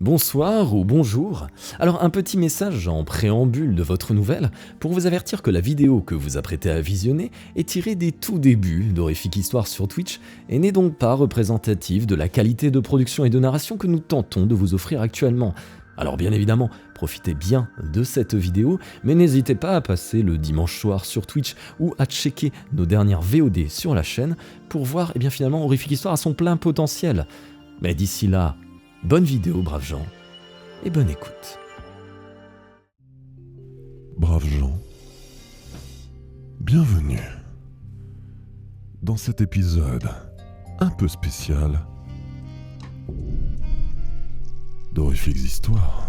Bonsoir ou bonjour. Alors un petit message en préambule de votre nouvelle pour vous avertir que la vidéo que vous apprêtez à visionner est tirée des tout débuts d'Horrifique Histoire sur Twitch et n'est donc pas représentative de la qualité de production et de narration que nous tentons de vous offrir actuellement. Alors bien évidemment, profitez bien de cette vidéo, mais n'hésitez pas à passer le dimanche soir sur Twitch ou à checker nos dernières VOD sur la chaîne pour voir finalement Horrifique Histoire à son plein potentiel. Mais d'ici là, bonne vidéo, braves gens, et bonne écoute. Braves gens, bienvenue dans cet épisode un peu spécial d'Horrifiques Histoires.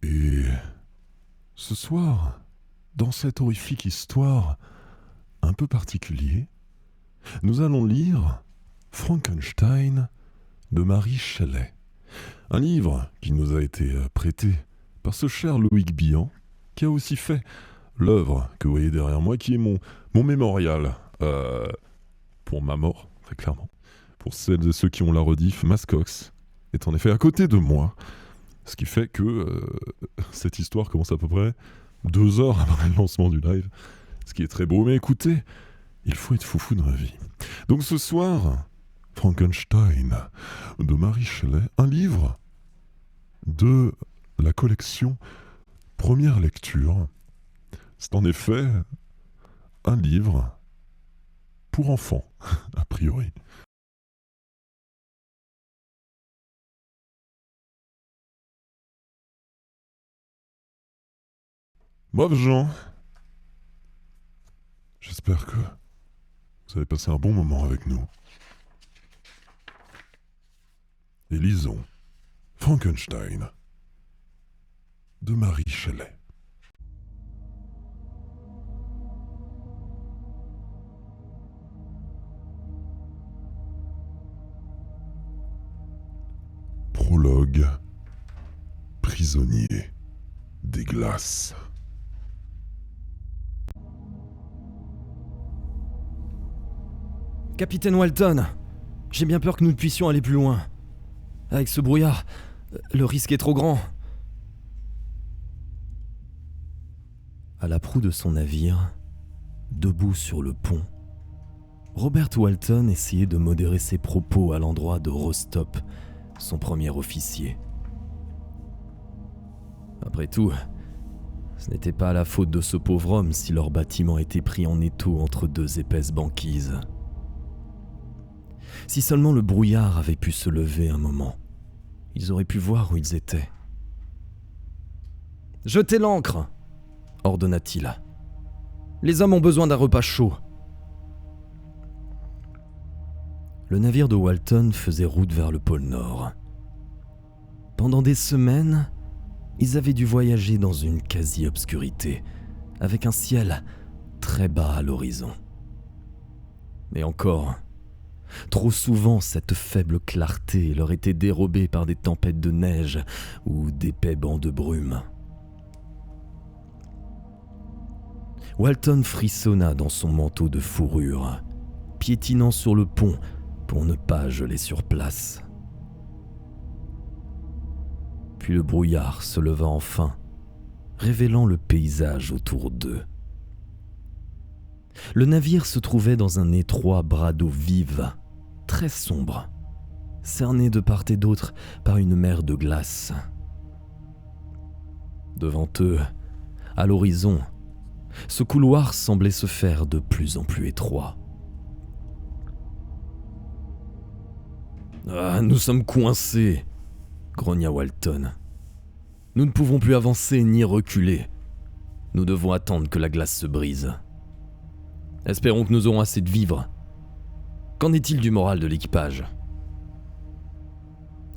Et ce soir, dans cette horrifique histoire un peu particulière, nous allons lire Frankenstein de Mary Shelley. Un livre qui nous a été prêté par ce cher Loïc Bihan, qui a aussi fait l'œuvre que vous voyez derrière moi, qui est mon mémorial pour ma mort, très clairement. Pour celles et ceux qui ont la rediff, Mascox est en effet à côté de moi. Ce qui fait que cette histoire commence à peu près 2 heures après le lancement du live. Ce qui est très beau. Mais écoutez, il faut être foufou dans la vie. Donc ce soir, Frankenstein de Mary Shelley, un livre de la collection Première Lecture. C'est en effet un livre pour enfants, a priori. Bref gens, j'espère que vous avez passé un bon moment avec nous. Et lisons Frankenstein de Mary Shelley. Prologue. Prisonnier des glaces. Capitaine Walton, j'ai bien peur que nous ne puissions aller plus loin. Avec ce brouillard, le risque est trop grand. À la proue de son navire, debout sur le pont, Robert Walton essayait de modérer ses propos à l'endroit de Rostop, son premier officier. Après tout, ce n'était pas la faute de ce pauvre homme si leur bâtiment était pris en étau entre 2 épaisses banquises. Si seulement le brouillard avait pu se lever un moment, ils auraient pu voir où ils étaient. « Jetez l'ancre !» ordonna-t-il. « Les hommes ont besoin d'un repas chaud. » Le navire de Walton faisait route vers le pôle Nord. Pendant des semaines, ils avaient dû voyager dans une quasi-obscurité, avec un ciel très bas à l'horizon. Mais encore, trop souvent cette faible clarté leur était dérobée par des tempêtes de neige ou d'épais bancs de brume. Walton frissonna dans son manteau de fourrure, piétinant sur le pont pour ne pas geler sur place. Puis le brouillard se leva enfin, révélant le paysage autour d'eux. Le navire se trouvait dans un étroit bras d'eau vive, très sombre, cerné de part et d'autre par une mer de glace. Devant eux, à l'horizon, ce couloir semblait se faire de plus en plus étroit. « Ah, nous sommes coincés !» grogna Walton. « Nous ne pouvons plus avancer ni reculer. Nous devons attendre que la glace se brise. Espérons que nous aurons assez de vivres. Qu'en est-il du moral de l'équipage ? »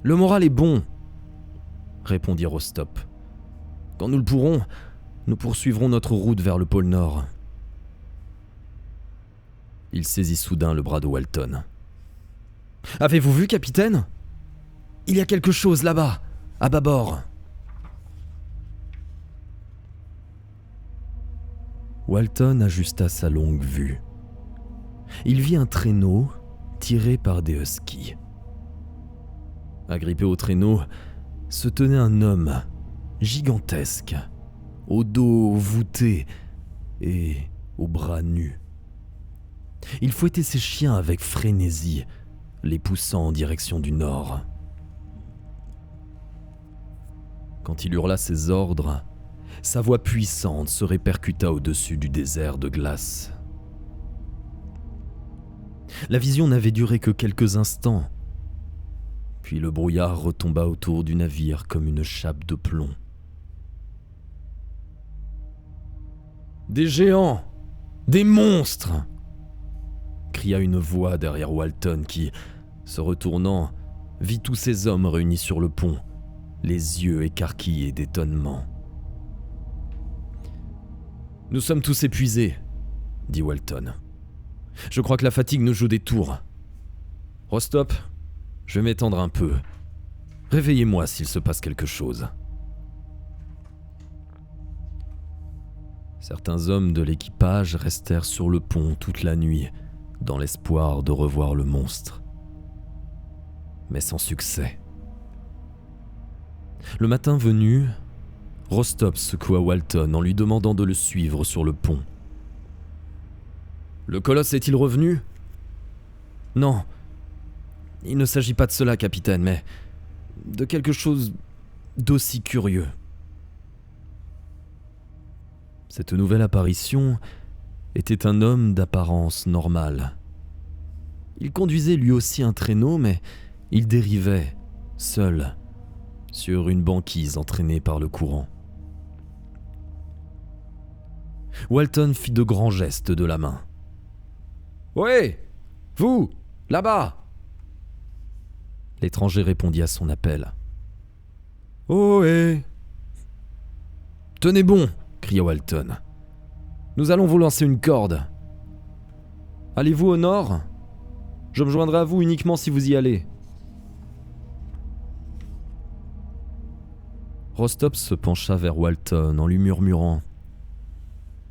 « Le moral est bon. répondit Rostop. Quand nous le pourrons, nous poursuivrons notre route vers le pôle Nord. Il saisit soudain le bras de Walton. Avez-vous vu, capitaine ? Il y a quelque chose là-bas, à bâbord. Walton ajusta sa longue vue. Il vit un traîneau tiré par des huskies. Agrippé au traîneau, se tenait un homme gigantesque, au dos voûté et aux bras nus. Il fouettait ses chiens avec frénésie, les poussant en direction du nord. Quand il hurla ses ordres, sa voix puissante se répercuta au-dessus du désert de glace. La vision n'avait duré que quelques instants, puis le brouillard retomba autour du navire comme une chape de plomb. Des géants! Des monstres! Cria une voix derrière Walton qui, se retournant, vit tous ces hommes réunis sur le pont, les yeux écarquillés d'étonnement. « Nous sommes tous épuisés, » dit Walton. « Je crois que la fatigue nous joue des tours. Rostop, je vais m'étendre un peu. Réveillez-moi s'il se passe quelque chose. » Certains hommes de l'équipage restèrent sur le pont toute la nuit, dans l'espoir de revoir le monstre. Mais sans succès. Le matin venu, Rostop secoua Walton en lui demandant de le suivre sur le pont. « Le colosse est-il revenu ? » ?»« Non. Il ne s'agit pas de cela, capitaine, mais de quelque chose d'aussi curieux. » Cette nouvelle apparition était un homme d'apparence normale. Il conduisait lui aussi un traîneau, mais il dérivait, seul, sur une banquise entraînée par le courant. Walton fit de grands gestes de la main. « Ouais, vous, là-bas !» L'étranger répondit à son appel. « Ohé !»« Tenez bon !» cria Walton. « Nous allons vous lancer une corde. Allez-vous au nord ? Je me joindrai à vous uniquement si vous y allez. » Rostop se pencha vers Walton en lui murmurant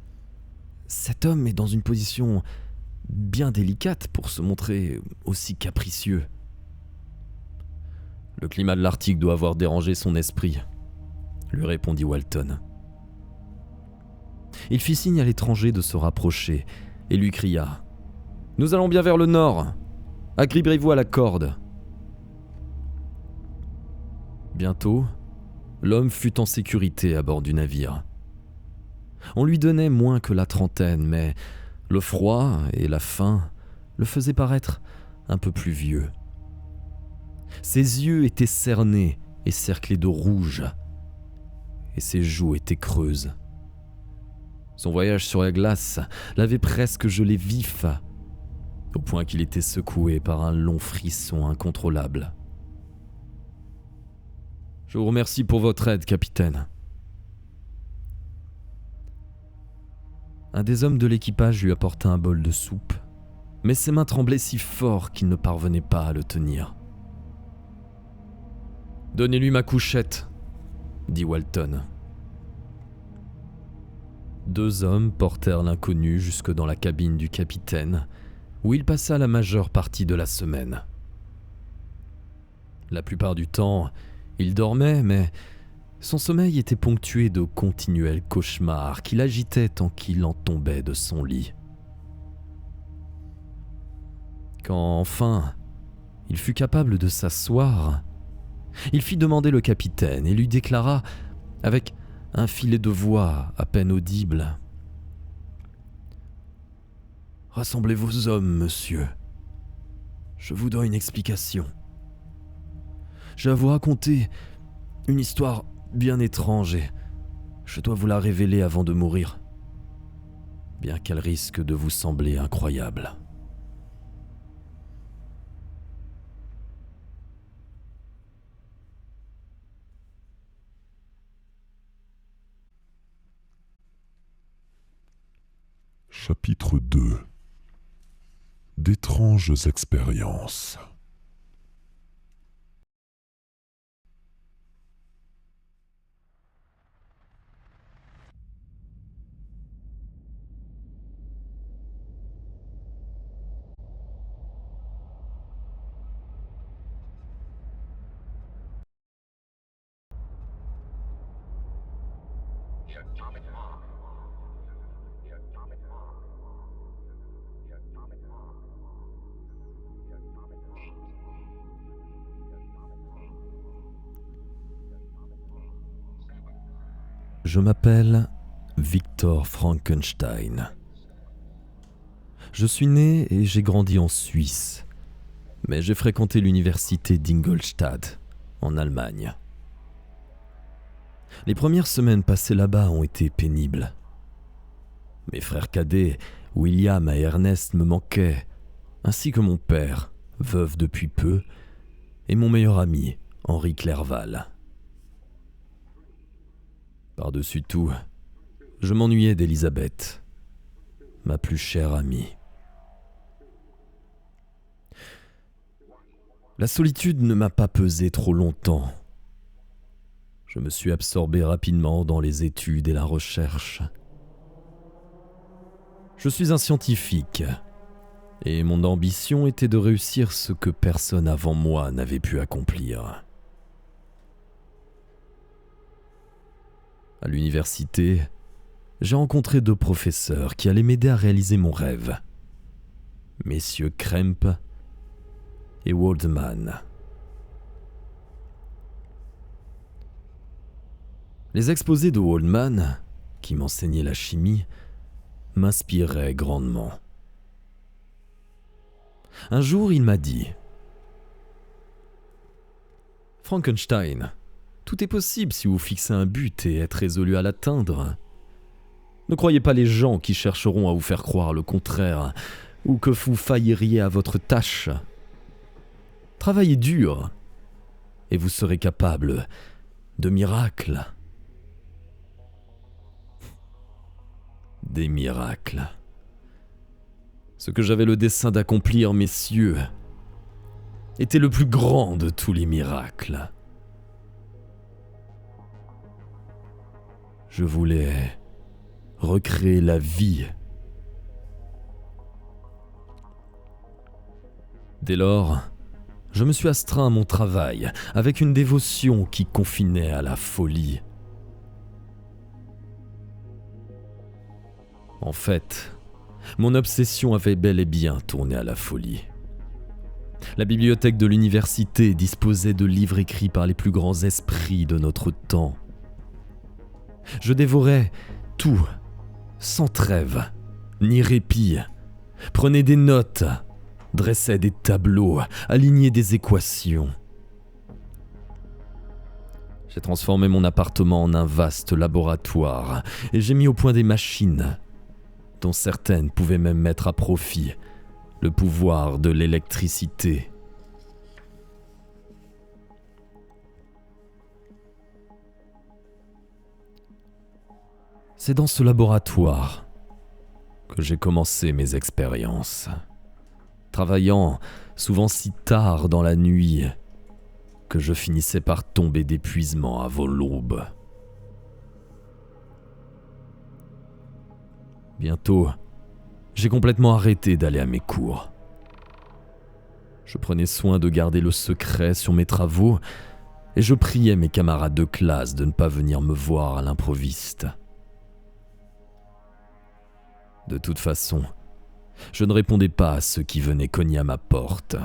« Cet homme est dans une position bien délicate pour se montrer aussi capricieux. » « Le climat de l'Arctique doit avoir dérangé son esprit, » lui répondit Walton. Il fit signe à l'étranger de se rapprocher et lui cria « Nous allons bien vers le nord. Agrippez-vous à la corde. » Bientôt, l'homme fut en sécurité à bord du navire. On lui donnait moins que la trentaine, mais le froid et la faim le faisaient paraître un peu plus vieux. Ses yeux étaient cernés et cerclés de rouge, et ses joues étaient creuses. Son voyage sur la glace l'avait presque gelé vif, au point qu'il était secoué par un long frisson incontrôlable. « Je vous remercie pour votre aide, capitaine. » Un des hommes de l'équipage lui apporta un bol de soupe, mais ses mains tremblaient si fort qu'il ne parvenait pas à le tenir. « Donnez-lui ma couchette, » dit Walton. Deux hommes portèrent l'inconnu jusque dans la cabine du capitaine, où il passa la majeure partie de la semaine. La plupart du temps, il dormait, mais son sommeil était ponctué de continuels cauchemars qui l'agitaient tant qu'il en tombait de son lit. Quand enfin il fut capable de s'asseoir, il fit demander le capitaine et lui déclara, avec un filet de voix à peine audible: « Rassemblez vos hommes, monsieur. Je vous dois une explication. J'ai à vous raconter une histoire bien étrange et je dois vous la révéler avant de mourir, bien qu'elle risque de vous sembler incroyable. » Chapitre 2. D'étranges expériences. Je m'appelle Victor Frankenstein. Je suis né et j'ai grandi en Suisse, mais j'ai fréquenté l'université d'Ingolstadt, en Allemagne. Les premières semaines passées là-bas ont été pénibles. Mes frères cadets, William et Ernest, me manquaient, ainsi que mon père, veuf depuis peu, et mon meilleur ami, Henri Clerval. Par-dessus tout, je m'ennuyais d'Elisabeth, ma plus chère amie. La solitude ne m'a pas pesé trop longtemps. Je me suis absorbé rapidement dans les études et la recherche. Je suis un scientifique, et mon ambition était de réussir ce que personne avant moi n'avait pu accomplir. À l'université, j'ai rencontré 2 professeurs qui allaient m'aider à réaliser mon rêve. Messieurs Krempe et Waldman. Les exposés de Waldman, qui m'enseignaient la chimie, m'inspiraient grandement. Un jour, il m'a dit « Frankenstein, tout est possible si vous fixez un but et êtes résolu à l'atteindre. Ne croyez pas les gens qui chercheront à vous faire croire le contraire ou que vous failliriez à votre tâche. Travaillez dur et vous serez capable de miracles. » Des miracles. Ce que j'avais le dessein d'accomplir, messieurs, était le plus grand de tous les miracles. Je voulais recréer la vie. Dès lors, je me suis astreint à mon travail avec une dévotion qui confinait à la folie. En fait, mon obsession avait bel et bien tourné à la folie. La bibliothèque de l'université disposait de livres écrits par les plus grands esprits de notre temps. Je dévorais tout, sans trêve, ni répit, prenais des notes, dressais des tableaux, alignais des équations. J'ai transformé mon appartement en un vaste laboratoire et j'ai mis au point des machines, dont certaines pouvaient même mettre à profit le pouvoir de l'électricité. C'est dans ce laboratoire que j'ai commencé mes expériences, travaillant souvent si tard dans la nuit que je finissais par tomber d'épuisement avant l'aube. Bientôt, j'ai complètement arrêté d'aller à mes cours. Je prenais soin de garder le secret sur mes travaux et je priais mes camarades de classe de ne pas venir me voir à l'improviste. De toute façon, je ne répondais pas à ceux qui venaient cogner à ma porte.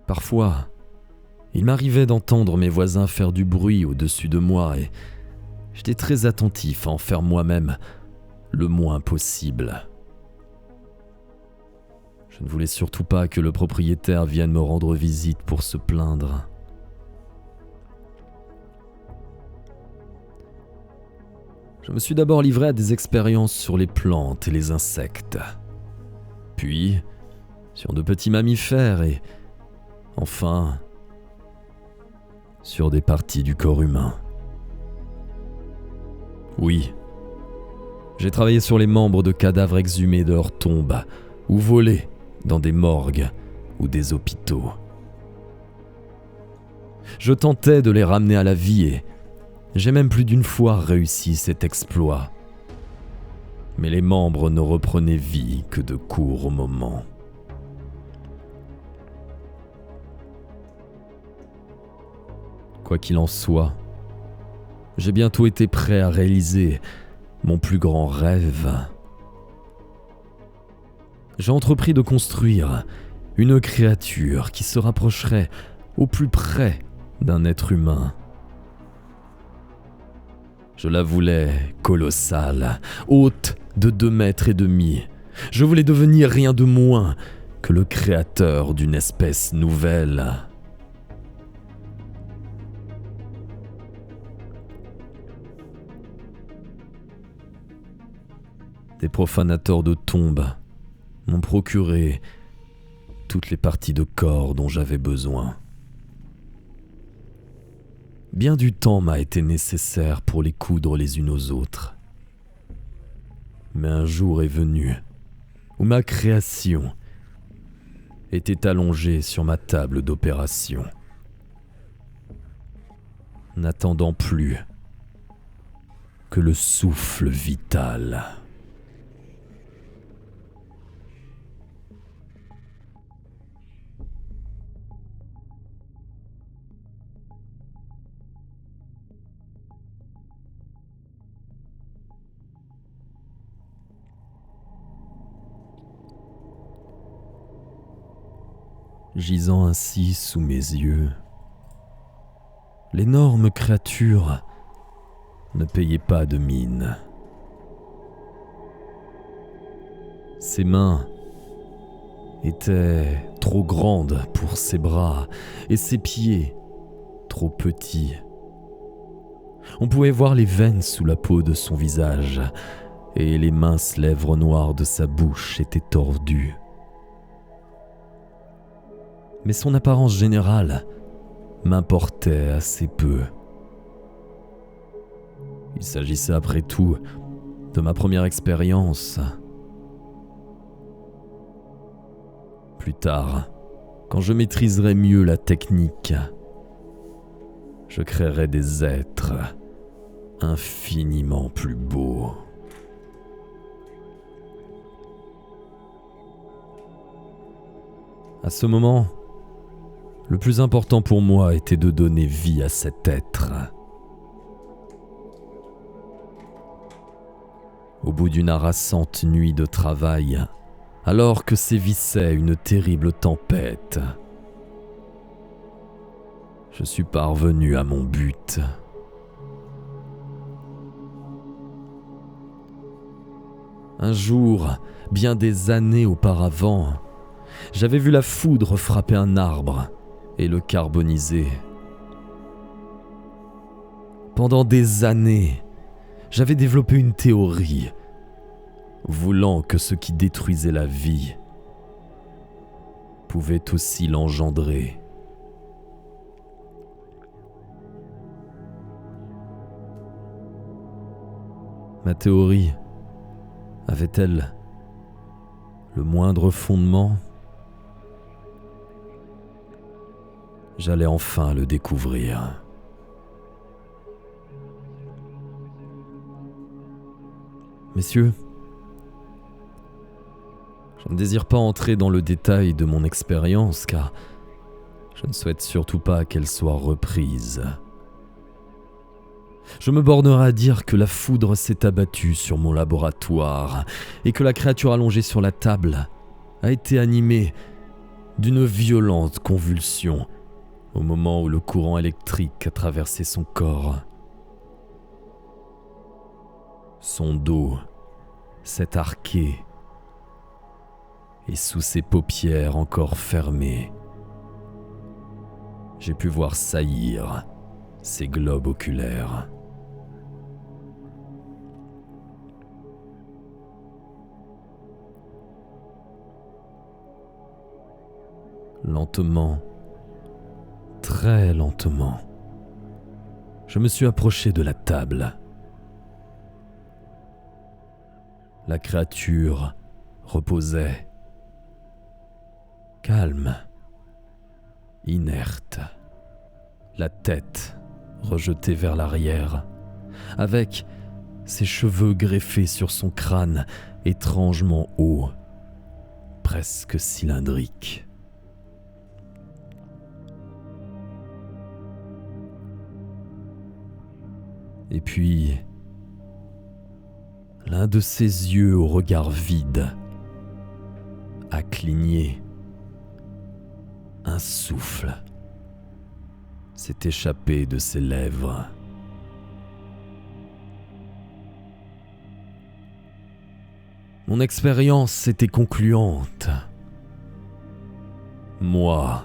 Parfois, il m'arrivait d'entendre mes voisins faire du bruit au-dessus de moi et j'étais très attentif à en faire moi-même le moins possible. Je ne voulais surtout pas que le propriétaire vienne me rendre visite pour se plaindre. Je me suis d'abord livré à des expériences sur les plantes et les insectes, puis sur de petits mammifères et, enfin, sur des parties du corps humain. Oui. J'ai travaillé sur les membres de cadavres exhumés de leurs tombes ou volés dans des morgues ou des hôpitaux. Je tentais de les ramener à la vie et j'ai même plus d'une fois réussi cet exploit. Mais les membres ne reprenaient vie que de courts moments. Quoi qu'il en soit, j'ai bientôt été prêt à réaliser mon plus grand rêve. J'ai entrepris de construire une créature qui se rapprocherait au plus près d'un être humain. Je la voulais colossale, haute de 2,5 mètres. Je voulais devenir rien de moins que le créateur d'une espèce nouvelle. Des profanateurs de tombes m'ont procuré toutes les parties de corps dont j'avais besoin. Bien du temps m'a été nécessaire pour les coudre les unes aux autres. Mais un jour est venu où ma création était allongée sur ma table d'opération, n'attendant plus que le souffle vital. Gisant ainsi sous mes yeux, l'énorme créature ne payait pas de mine. Ses mains étaient trop grandes pour ses bras et ses pieds trop petits. On pouvait voir les veines sous la peau de son visage et les minces lèvres noires de sa bouche étaient tordues. Mais son apparence générale m'importait assez peu. Il s'agissait après tout de ma première expérience. Plus tard, quand je maîtriserai mieux la technique, je créerai des êtres infiniment plus beaux. À ce moment, le plus important pour moi était de donner vie à cet être. Au bout d'une harassante nuit de travail, alors que sévissait une terrible tempête, je suis parvenu à mon but. Un jour, bien des années auparavant, j'avais vu la foudre frapper un arbre et le carboniser. Pendant des années, j'avais développé une théorie, voulant que ce qui détruisait la vie pouvait aussi l'engendrer. Ma théorie avait-elle le moindre fondement ? J'allais enfin le découvrir. Messieurs, je ne désire pas entrer dans le détail de mon expérience car je ne souhaite surtout pas qu'elle soit reprise. Je me bornerai à dire que la foudre s'est abattue sur mon laboratoire et que la créature allongée sur la table a été animée d'une violente convulsion au moment où le courant électrique a traversé son corps. Son dos s'est arqué et sous ses paupières encore fermées, j'ai pu voir saillir ses globes oculaires. Lentement, très lentement, je me suis approché de la table La créature reposait, calme, inerte, la tête rejetée vers l'arrière, avec ses cheveux greffés sur son crâne étrangement haut, presque cylindrique. Et puis, l'un de ses yeux au regard vide a cligné. Un souffle s'est échappé de ses lèvres. Mon expérience était concluante. Moi,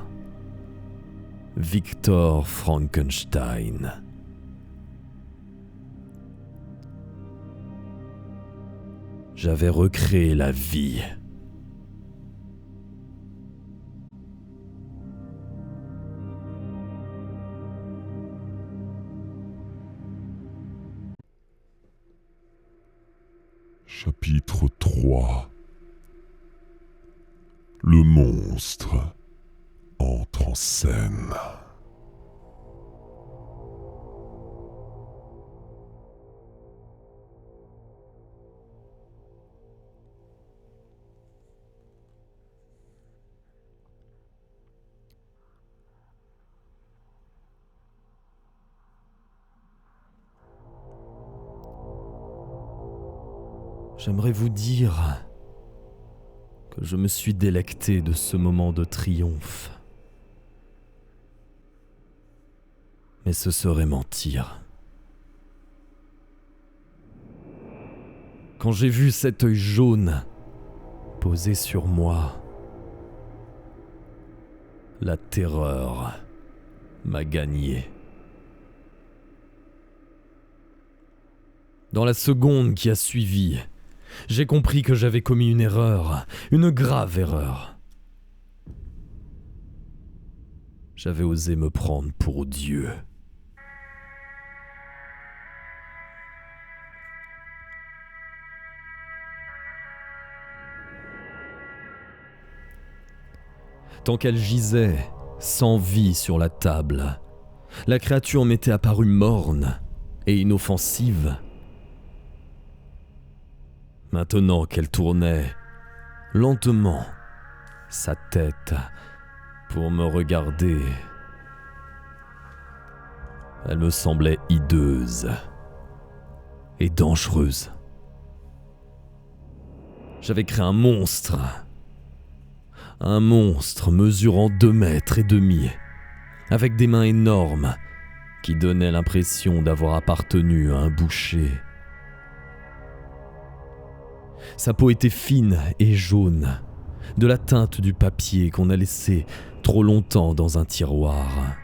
Victor Frankenstein, j'avais recréé la vie. Chapitre 3. Le monstre entre en scène. J'aimerais vous dire que je me suis délecté de ce moment de triomphe. Mais ce serait mentir. Quand j'ai vu cet œil jaune posé sur moi, la terreur m'a gagné. Dans la seconde qui a suivi, j'ai compris que j'avais commis une erreur, une grave erreur. J'avais osé me prendre pour Dieu. Tant qu'elle gisait, sans vie sur la table, la créature m'était apparue morne et inoffensive. Maintenant qu'elle tournait lentement sa tête pour me regarder, elle me semblait hideuse et dangereuse. J'avais créé un monstre mesurant 2,5 mètres, avec des mains énormes qui donnaient l'impression d'avoir appartenu à un boucher. Sa peau était fine et jaune, de la teinte du papier qu'on a laissé trop longtemps dans un tiroir.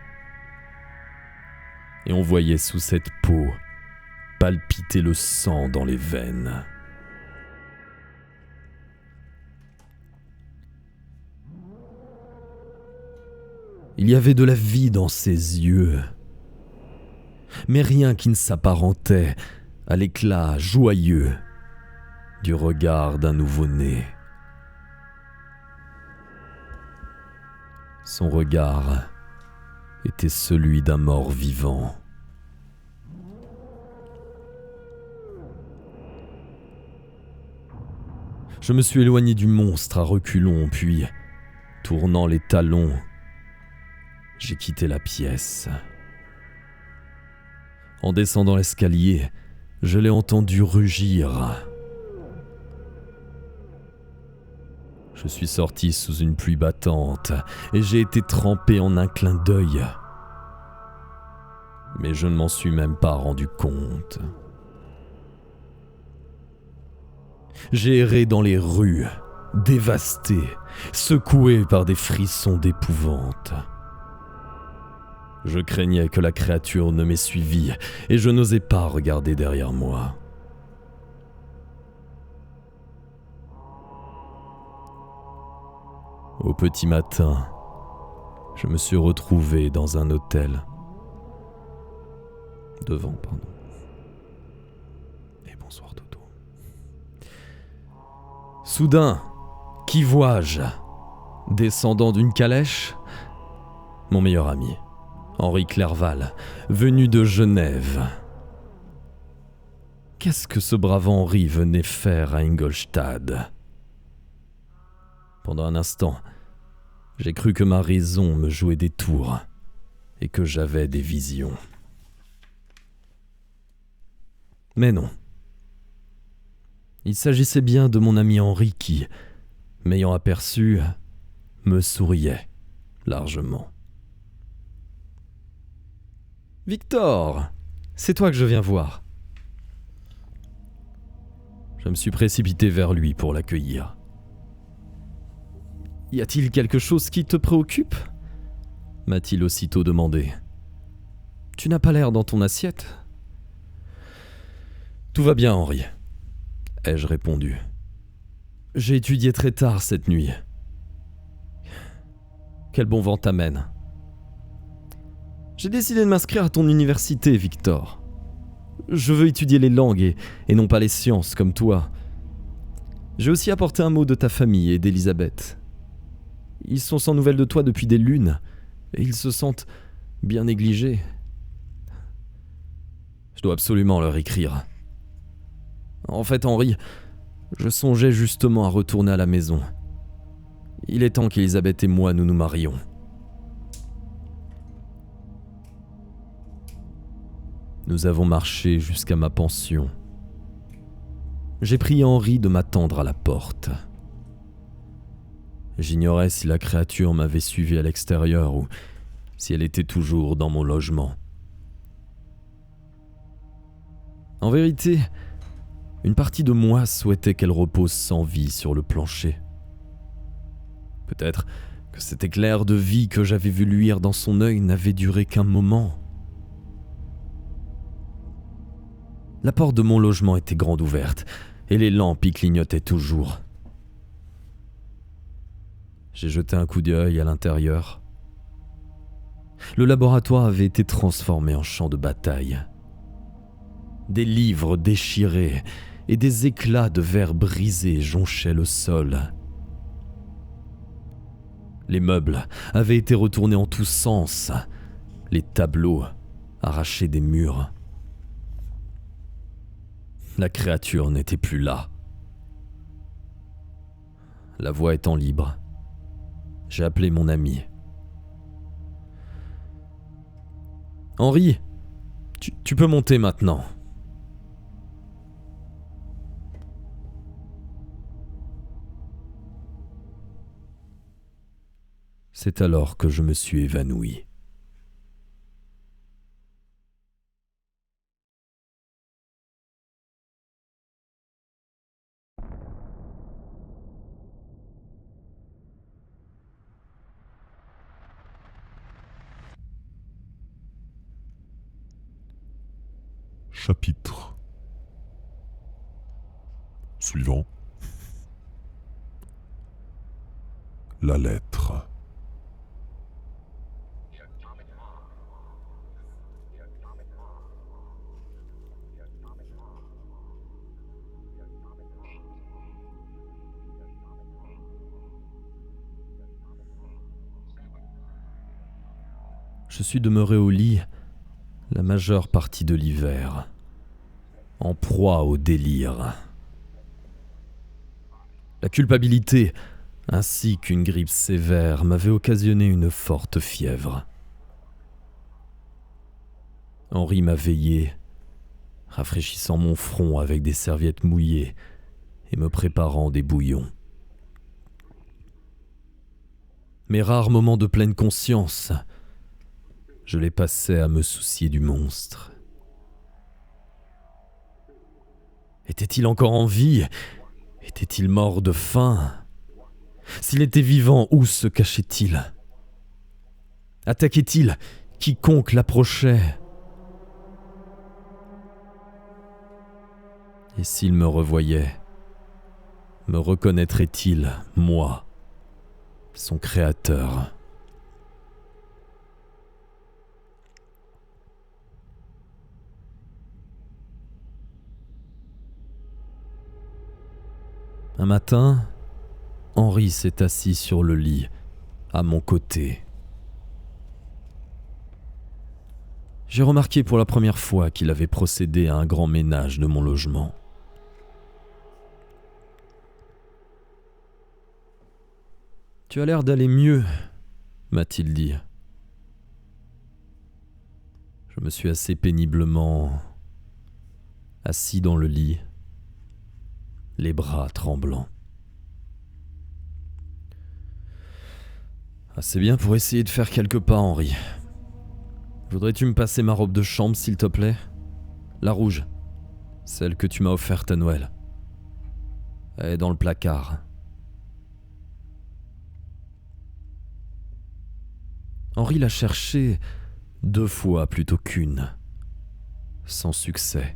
Et on voyait sous cette peau palpiter le sang dans les veines. Il y avait de la vie dans ses yeux, mais rien qui ne s'apparentait à l'éclat joyeux du regard d'un nouveau-né. Son regard était celui d'un mort-vivant. Je me suis éloigné du monstre à reculons, puis, tournant les talons, j'ai quitté la pièce. En descendant l'escalier, je l'ai entendu rugir. Je suis sorti sous une pluie battante et j'ai été trempé en un clin d'œil. Mais je ne m'en suis même pas rendu compte. J'ai erré dans les rues, dévasté, secoué par des frissons d'épouvante. Je craignais que la créature ne m'ait suivi et je n'osais pas regarder derrière moi. Au petit matin, je me suis retrouvé dans un hôtel. Et bonsoir Toto. Soudain, qui vois-je? Descendant d'une calèche? Mon meilleur ami, Henri Clerval, venu de Genève. Qu'est-ce que ce brave Henri venait faire à Ingolstadt? Pendant un instant, j'ai cru que ma raison me jouait des tours et que j'avais des visions. Mais non. Il s'agissait bien de mon ami Henri qui, m'ayant aperçu, me souriait largement. « Victor, c'est toi que je viens voir. » Je me suis précipité vers lui pour l'accueillir. « Y a-t-il quelque chose qui te préoccupe ?» m'a-t-il aussitôt demandé. « Tu n'as pas l'air dans ton assiette. »« Tout va bien, Henri, » ai-je répondu. « J'ai étudié très tard cette nuit. Quel bon vent t'amène. J'ai décidé de m'inscrire à ton université, Victor. Je veux étudier les langues et non pas les sciences comme toi. J'ai aussi apporté un mot de ta famille et d'Elisabeth. Ils sont sans nouvelles de toi depuis des lunes et ils se sentent bien négligés. Je dois absolument leur écrire. En fait, Henri, je songeais justement à retourner à la maison. Il est temps qu'Elisabeth et moi nous nous marions. » Nous avons marché jusqu'à ma pension. J'ai prié Henri de m'attendre à la porte. J'ignorais si la créature m'avait suivi à l'extérieur ou si elle était toujours dans mon logement. En vérité, une partie de moi souhaitait qu'elle repose sans vie sur le plancher. Peut-être que cet éclair de vie que j'avais vu luire dans son œil n'avait duré qu'un moment. La porte de mon logement était grande ouverte et les lampes y clignotaient toujours. J'ai jeté un coup d'œil à l'intérieur. Le laboratoire avait été transformé en champ de bataille. Des livres déchirés et des éclats de verre brisés jonchaient le sol. Les meubles avaient été retournés en tous sens, les tableaux arrachés des murs. La créature n'était plus là. La voie étant libre, j'ai appelé mon ami. « Henri, tu peux monter maintenant. » C'est alors que je me suis évanoui. Chapitre suivant. La lettre. Je suis demeuré au lit la majeure partie de l'hiver, en proie au délire. La culpabilité, ainsi qu'une grippe sévère, m'avaient occasionné une forte fièvre. Henri m'a veillé, rafraîchissant mon front avec des serviettes mouillées et me préparant des bouillons. Mes rares moments de pleine conscience, je les passais à me soucier du monstre. Était-il encore en vie? Était-il mort de faim? S'il était vivant, où se cachait-il? Attaquait-il quiconque l'approchait? Et s'il me revoyait, me reconnaîtrait-il, moi, son créateur? Un matin, Henri s'est assis sur le lit, à mon côté. J'ai remarqué pour la première fois qu'il avait procédé à un grand ménage de mon logement. « Tu as l'air d'aller mieux », m'a-t-il dit. Je me suis assez péniblement assis dans le lit, les bras tremblants. Assez bien pour essayer de faire quelques pas, Henri. Voudrais-tu me passer ma robe de chambre, s'il te plaît ? La rouge, celle que tu m'as offerte à Noël. Elle est dans le placard. Henri l'a cherchée 2 fois plutôt qu'1, sans succès.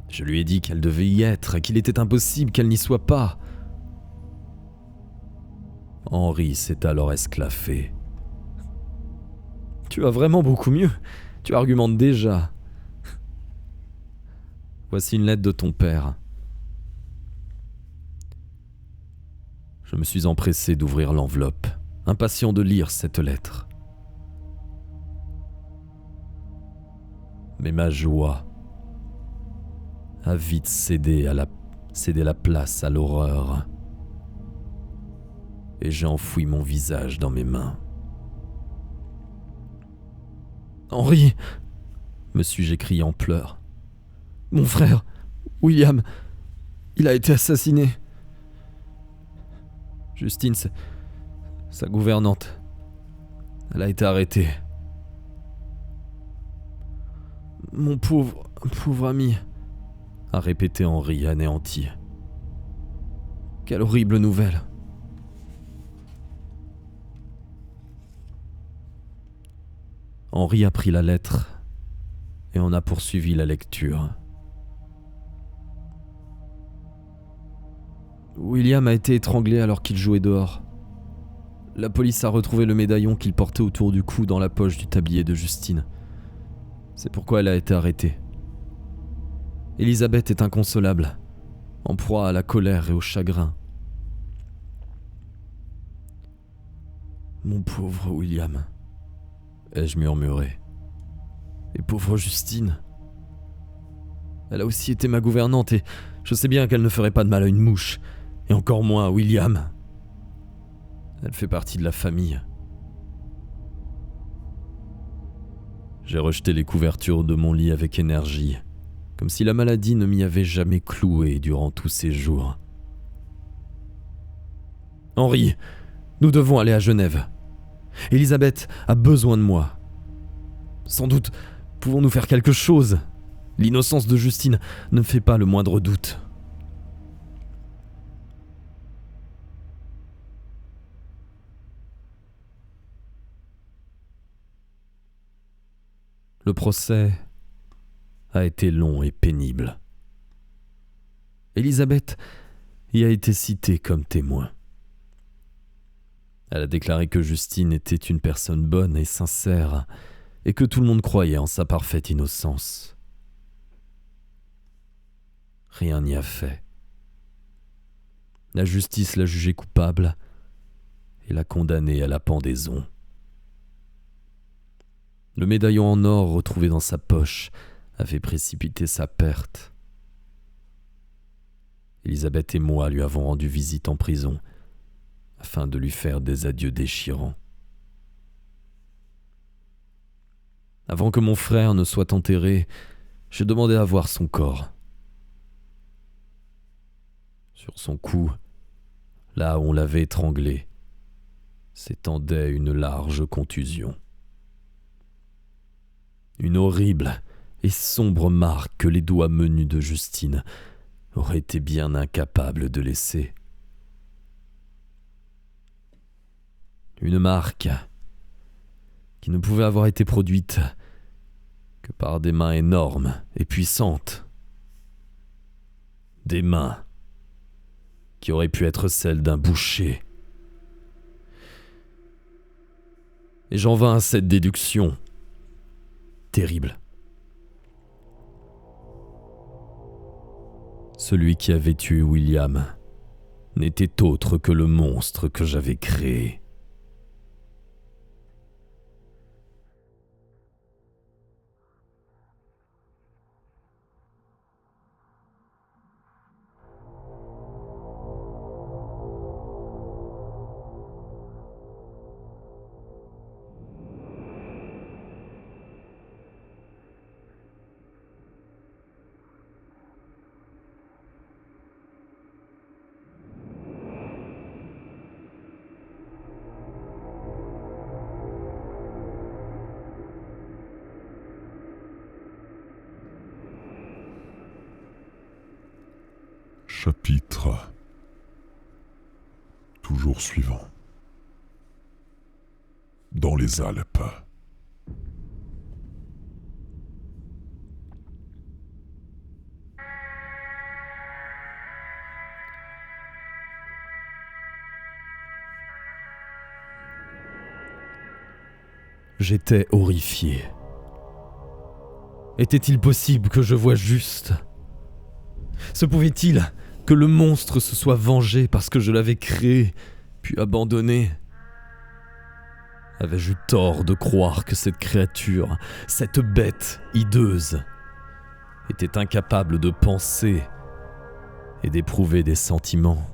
Je lui ai dit qu'elle devait y être, qu'il était impossible qu'elle n'y soit pas. Henri s'est alors esclaffé. « Tu vas vraiment beaucoup mieux, tu argumentes déjà. Voici une lettre de ton père. » Je me suis empressé d'ouvrir l'enveloppe, impatient de lire cette lettre. Mais ma joie a vite cédé la place à l'horreur. Et j'ai enfoui mon visage dans mes mains. « Henri !» me suis-je écrié en pleurs. « Mon frère, William, il a été assassiné. Justine, sa gouvernante, elle a été arrêtée. Mon pauvre ami, a répété Henri anéanti. Quelle horrible nouvelle. » Henri a pris la lettre et en a poursuivi la lecture. William a été étranglé alors qu'il jouait dehors. La police a retrouvé le médaillon qu'il portait autour du cou dans la poche du tablier de Justine. C'est pourquoi elle a été arrêtée. Elisabeth est inconsolable, en proie à la colère et au chagrin. Mon pauvre William, ai-je murmuré. Et pauvre Justine. Elle a aussi été ma gouvernante et je sais bien qu'elle ne ferait pas de mal à une mouche, et encore moins à William. Elle fait partie de la famille. J'ai rejeté les couvertures de mon lit avec énergie, comme si la maladie ne m'y avait jamais cloué durant tous ces jours. Henri, nous devons aller à Genève. Elisabeth a besoin de moi. Sans doute pouvons-nous faire quelque chose. L'innocence de Justine ne me fait pas le moindre doute. Le procès a été long et pénible. Elisabeth y a été citée comme témoin. Elle a déclaré que Justine était une personne bonne et sincère et que tout le monde croyait en sa parfaite innocence. Rien n'y a fait. La justice l'a jugée coupable et l'a condamnée à la pendaison. Le médaillon en or retrouvé dans sa poche avait précipité sa perte. Elisabeth et moi lui avons rendu visite en prison afin de lui faire des adieux déchirants. Avant que mon frère ne soit enterré, j'ai demandé à voir son corps. Sur son cou, là où on l'avait étranglé, s'étendait une large contusion. Une horrible et sombre marque que les doigts menus de Justine auraient été bien incapables de laisser. Une marque qui ne pouvait avoir été produite que par des mains énormes et puissantes. Des mains qui auraient pu être celles d'un boucher. Et j'en vins à cette déduction terrible. Celui qui avait tué William n'était autre que le monstre que j'avais créé. Chapitre toujours suivant. Dans les Alpes. J'étais horrifié. Était-il possible que je voie juste ? Se pouvait-il que le monstre se soit vengé parce que je l'avais créé, puis abandonné ? Avais-je eu tort de croire que cette créature, cette bête hideuse, était incapable de penser et d'éprouver des sentiments ?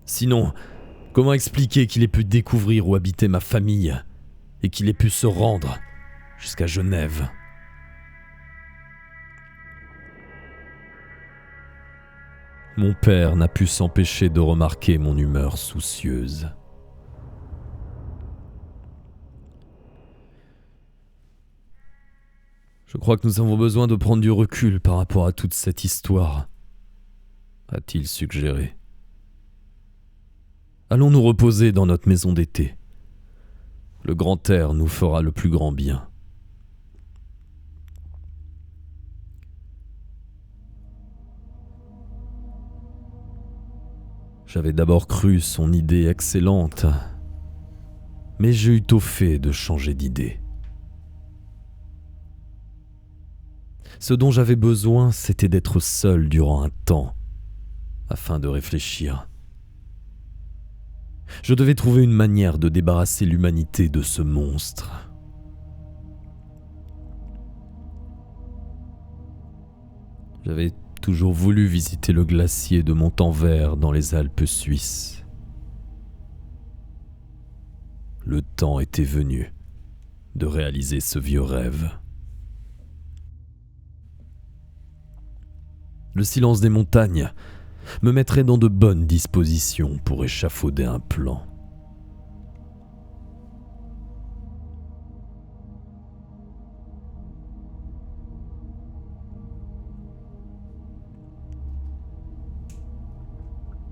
Sinon, comment expliquer qu'il ait pu découvrir où habitait ma famille et qu'il ait pu se rendre jusqu'à Genève ? Mon père n'a pu s'empêcher de remarquer mon humeur soucieuse. Je crois que nous avons besoin de prendre du recul par rapport à toute cette histoire, a-t-il suggéré. Allons nous reposer dans notre maison d'été. Le grand air nous fera le plus grand bien. J'avais d'abord cru son idée excellente, mais j'ai eu tôt fait de changer d'idée. Ce dont j'avais besoin, c'était d'être seul durant un temps, afin de réfléchir. Je devais trouver une manière de débarrasser l'humanité de ce monstre. J'avais toujours voulu visiter le glacier de Montanvert dans les Alpes suisses. Le temps était venu de réaliser ce vieux rêve. Le silence des montagnes me mettrait dans de bonnes dispositions pour échafauder un plan.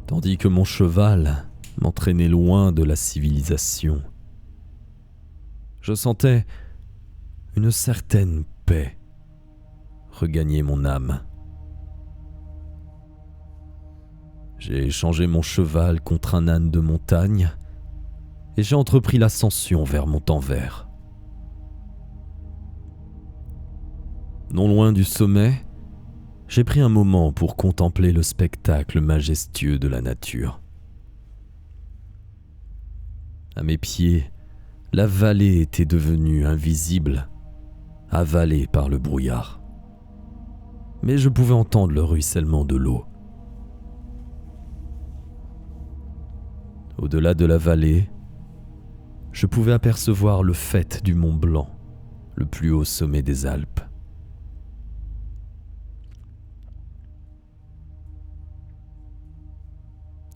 Tandis que mon cheval m'entraînait loin de la civilisation, je sentais une certaine paix regagner mon âme. J'ai échangé mon cheval contre un âne de montagne et j'ai entrepris l'ascension vers Montanvert. Non loin du sommet, j'ai pris un moment pour contempler le spectacle majestueux de la nature. À mes pieds, la vallée était devenue invisible, avalée par le brouillard. Mais je pouvais entendre le ruissellement de l'eau. Au-delà de la vallée, je pouvais apercevoir le faîte du Mont Blanc, le plus haut sommet des Alpes.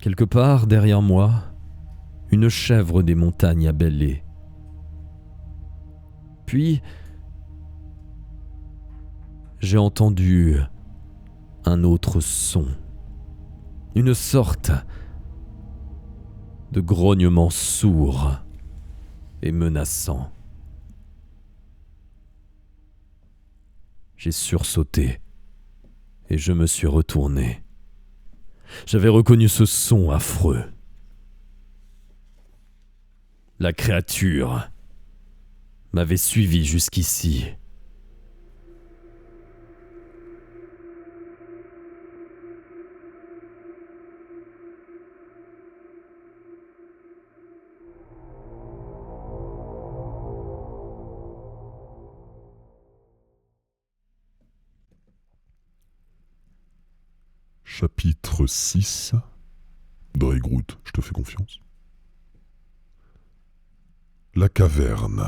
Quelque part derrière moi, une chèvre des montagnes a bêlé. Puis, j'ai entendu un autre son, une sorte de grognement sourd et menaçant. J'ai sursauté et je me suis retourné. J'avais reconnu ce son affreux. La créature m'avait suivi jusqu'ici. Chapitre 6. Dreigroot, je te fais confiance. La caverne.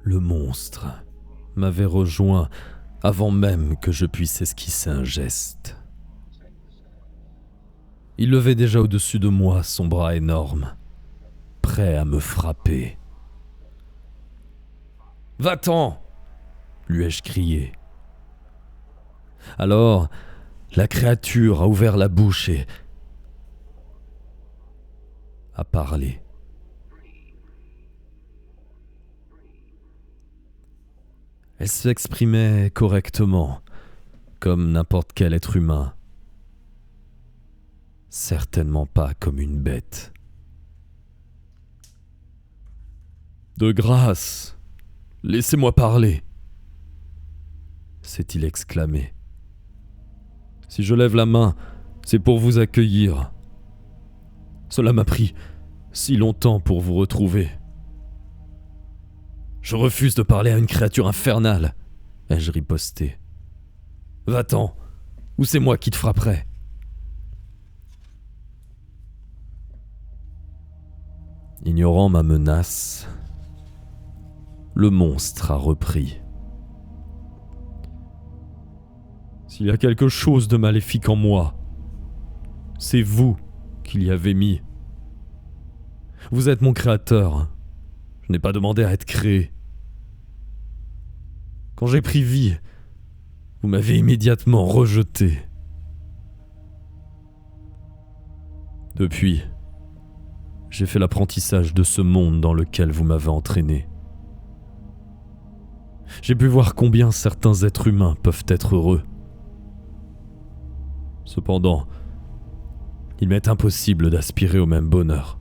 Le monstre m'avait rejoint avant même que je puisse esquisser un geste. Il levait déjà au-dessus de moi son bras énorme, prêt à me frapper. « Va-t'en !» lui ai-je crié. Alors, la créature a ouvert la bouche et a parlé. Elle s'exprimait correctement, comme n'importe quel être humain. Certainement pas comme une bête. « De grâce, laissez-moi parler !» s'est-il exclamé. « Si je lève la main, c'est pour vous accueillir. Cela m'a pris si longtemps pour vous retrouver. Je refuse de parler à une créature infernale, ai-je riposté. Va-t'en, ou c'est moi qui te frapperai. » Ignorant ma menace, le monstre a repris. « S'il y a quelque chose de maléfique en moi, c'est vous qui l'y avez mis. Vous êtes mon créateur. Je n'ai pas demandé à être créé. Quand j'ai pris vie, vous m'avez immédiatement rejeté. Depuis, j'ai fait l'apprentissage de ce monde dans lequel vous m'avez entraîné. J'ai pu voir combien certains êtres humains peuvent être heureux. Cependant, il m'est impossible d'aspirer au même bonheur.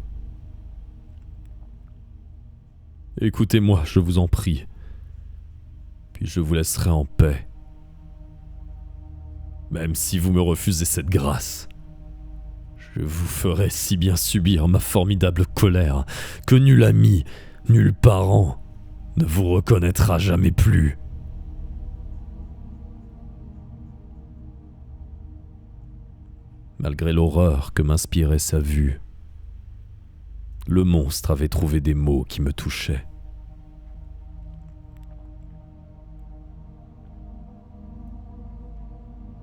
Écoutez-moi, je vous en prie, puis je vous laisserai en paix. Même si vous me refusez cette grâce, je vous ferai si bien subir ma formidable colère que nul ami, nul parent ne vous reconnaîtra jamais plus. » Malgré l'horreur que m'inspirait sa vue, le monstre avait trouvé des mots qui me touchaient.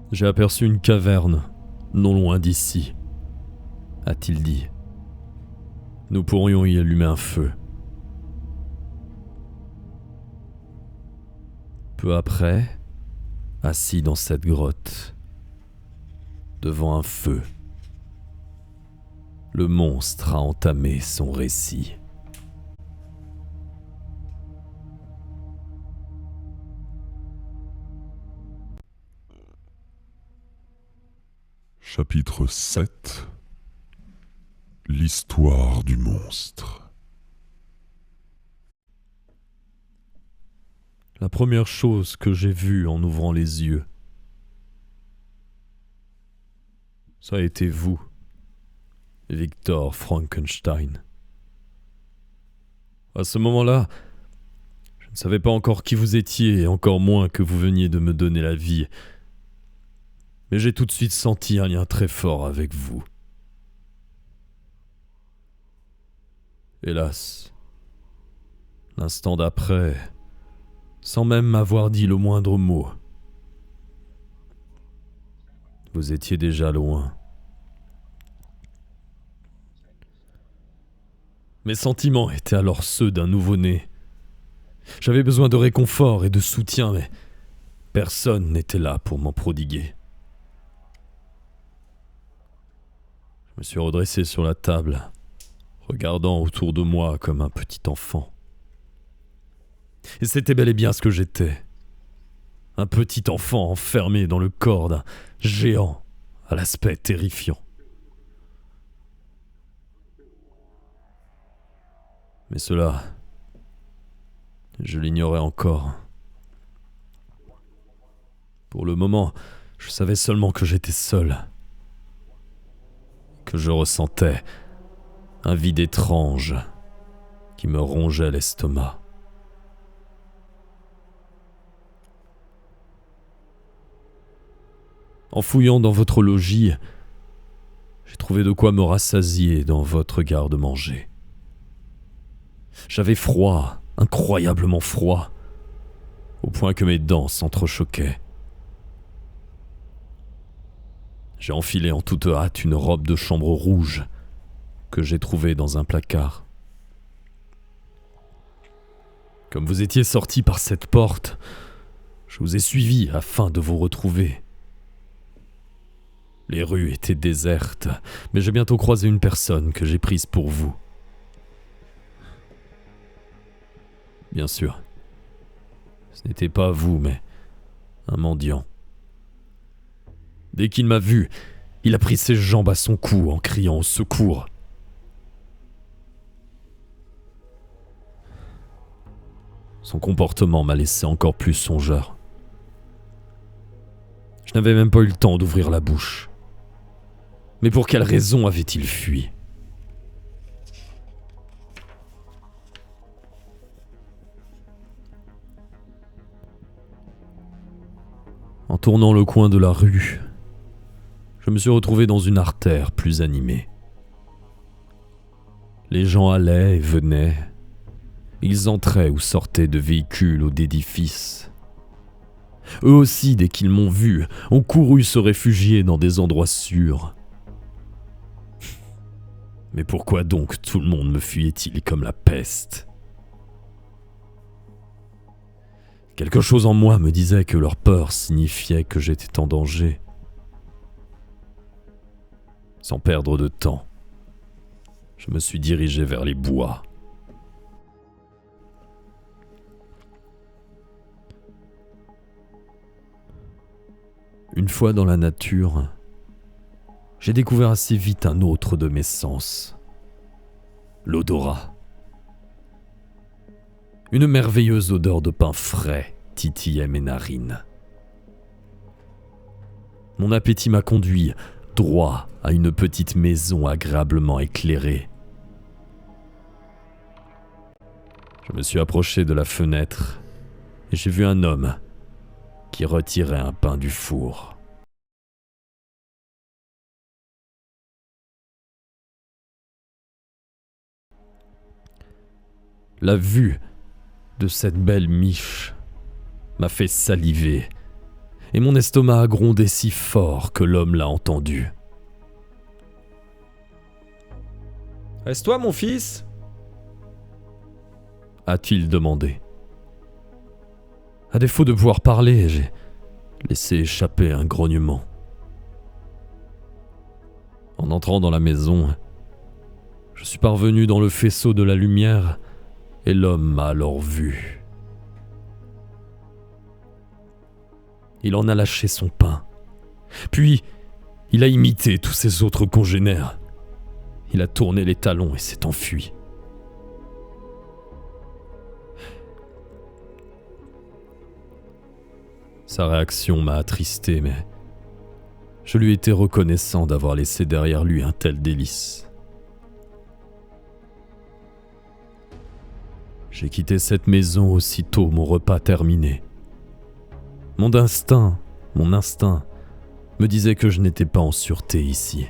« J'ai aperçu une caverne, non loin d'ici, » a-t-il dit. « Nous pourrions y allumer un feu. » Peu après, assis dans cette grotte, devant un feu, le monstre a entamé son récit. Chapitre 7. L'histoire du monstre. La première chose que j'ai vue en ouvrant les yeux, ça a été vous, Victor Frankenstein. À ce moment-là, je ne savais pas encore qui vous étiez et encore moins que vous veniez de me donner la vie. Mais j'ai tout de suite senti un lien très fort avec vous. Hélas, l'instant d'après, sans même m'avoir dit le moindre mot, vous étiez déjà loin. Mes sentiments étaient alors ceux d'un nouveau-né. J'avais besoin de réconfort et de soutien, mais personne n'était là pour m'en prodiguer. Je me suis redressé sur la table, regardant autour de moi comme un petit enfant. Et c'était bel et bien ce que j'étais. Un petit enfant enfermé dans le corps d'un géant à l'aspect terrifiant. Mais cela, je l'ignorais encore. Pour le moment, je savais seulement que j'étais seul. Que je ressentais un vide étrange qui me rongeait l'estomac. En fouillant dans votre logis, j'ai trouvé de quoi me rassasier dans votre garde-manger. J'avais froid, incroyablement froid, au point que mes dents s'entrechoquaient. J'ai enfilé en toute hâte une robe de chambre rouge que j'ai trouvée dans un placard. Comme vous étiez sorti par cette porte, je vous ai suivi afin de vous retrouver. Les rues étaient désertes, mais j'ai bientôt croisé une personne que j'ai prise pour vous. Bien sûr, ce n'était pas vous, mais un mendiant. Dès qu'il m'a vu, il a pris ses jambes à son cou en criant au secours. Son comportement m'a laissé encore plus songeur. Je n'avais même pas eu le temps d'ouvrir la bouche. Mais pour quelle raison avait-il fui ? En tournant le coin de la rue, je me suis retrouvé dans une artère plus animée. Les gens allaient et venaient. Ils entraient ou sortaient de véhicules ou d'édifices. Eux aussi, dès qu'ils m'ont vu, ont couru se réfugier dans des endroits sûrs. Mais pourquoi donc tout le monde me fuyait-il comme la peste ? Quelque chose en moi me disait que leur peur signifiait que j'étais en danger. Sans perdre de temps, je me suis dirigé vers les bois. Une fois dans la nature, j'ai découvert assez vite un autre de mes sens, l'odorat. Une merveilleuse odeur de pain frais titillait mes narines. Mon appétit m'a conduit droit à une petite maison agréablement éclairée. Je me suis approché de la fenêtre et j'ai vu un homme qui retirait un pain du four. La vue de cette belle miche m'a fait saliver et mon estomac a grondé si fort que l'homme l'a entendu. « Reste-toi, mon fils » a-t-il demandé. À défaut de pouvoir parler, j'ai laissé échapper un grognement. En entrant dans la maison, je suis parvenu dans le faisceau de la lumière et l'homme m'a alors vu. Il en a lâché son pain. Puis, il a imité tous ses autres congénères. Il a tourné les talons et s'est enfui. Sa réaction m'a attristé, mais je lui étais reconnaissant d'avoir laissé derrière lui un tel délice. J'ai quitté cette maison aussitôt mon repas terminé. Mon instinct me disait que je n'étais pas en sûreté ici.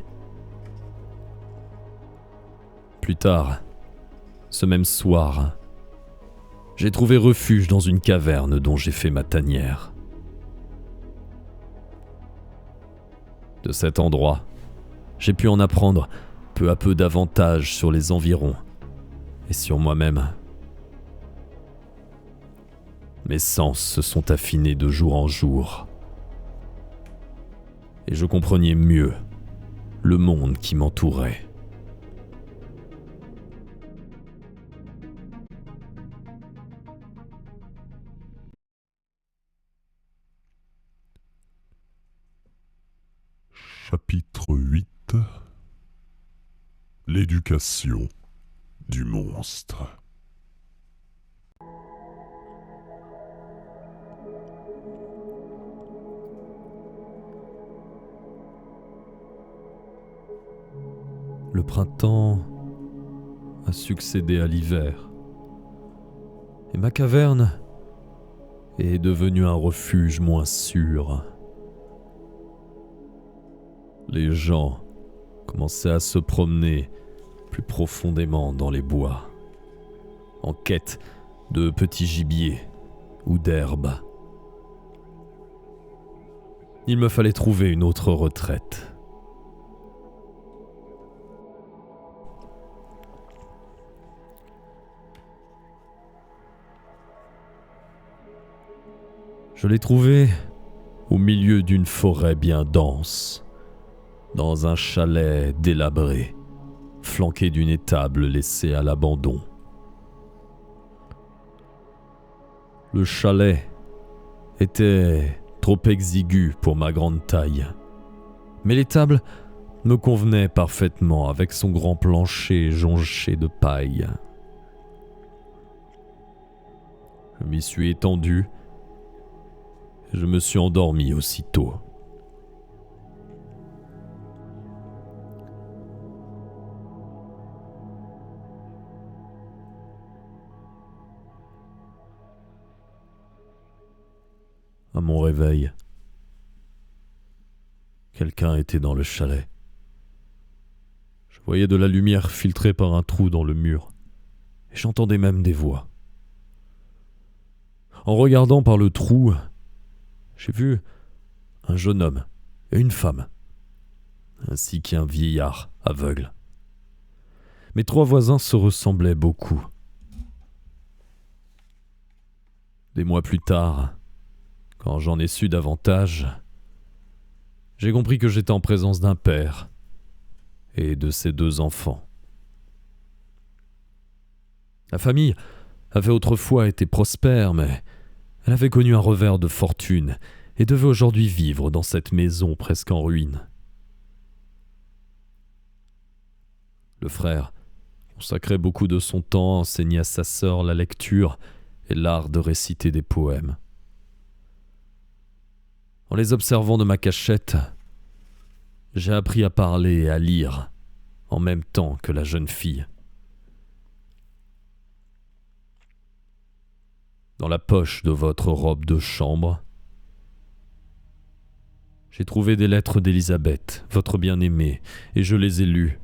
Plus tard, ce même soir, j'ai trouvé refuge dans une caverne dont j'ai fait ma tanière. De cet endroit, j'ai pu en apprendre peu à peu davantage sur les environs et sur moi-même. Mes sens se sont affinés de jour en jour et je comprenais mieux le monde qui m'entourait. Chapitre 8. L'éducation du monstre. Le printemps a succédé à l'hiver, et ma caverne est devenue un refuge moins sûr. Les gens commençaient à se promener plus profondément dans les bois, en quête de petits gibiers ou d'herbes. Il me fallait trouver une autre retraite. Je l'ai trouvé au milieu d'une forêt bien dense, dans un chalet délabré, flanqué d'une étable laissée à l'abandon. Le chalet était trop exigu pour ma grande taille, mais l'étable me convenait parfaitement avec son grand plancher jonché de paille. Je m'y suis étendu. Je me suis endormi aussitôt. À mon réveil, quelqu'un était dans le chalet. Je voyais de la lumière filtrée par un trou dans le mur, et j'entendais même des voix. En regardant par le trou, j'ai vu un jeune homme et une femme, ainsi qu'un vieillard aveugle. Mes 3 voisins se ressemblaient beaucoup. Des mois plus tard, quand j'en ai su davantage, j'ai compris que j'étais en présence d'un père et de ses 2 enfants. La famille avait autrefois été prospère, mais elle avait connu un revers de fortune et devait aujourd'hui vivre dans cette maison presque en ruine. Le frère consacrait beaucoup de son temps à enseigner à sa sœur la lecture et l'art de réciter des poèmes. En les observant de ma cachette, j'ai appris à parler et à lire en même temps que la jeune fille. Dans la poche de votre robe de chambre, j'ai trouvé des lettres d'Élisabeth, votre bien-aimée, et je les ai lues.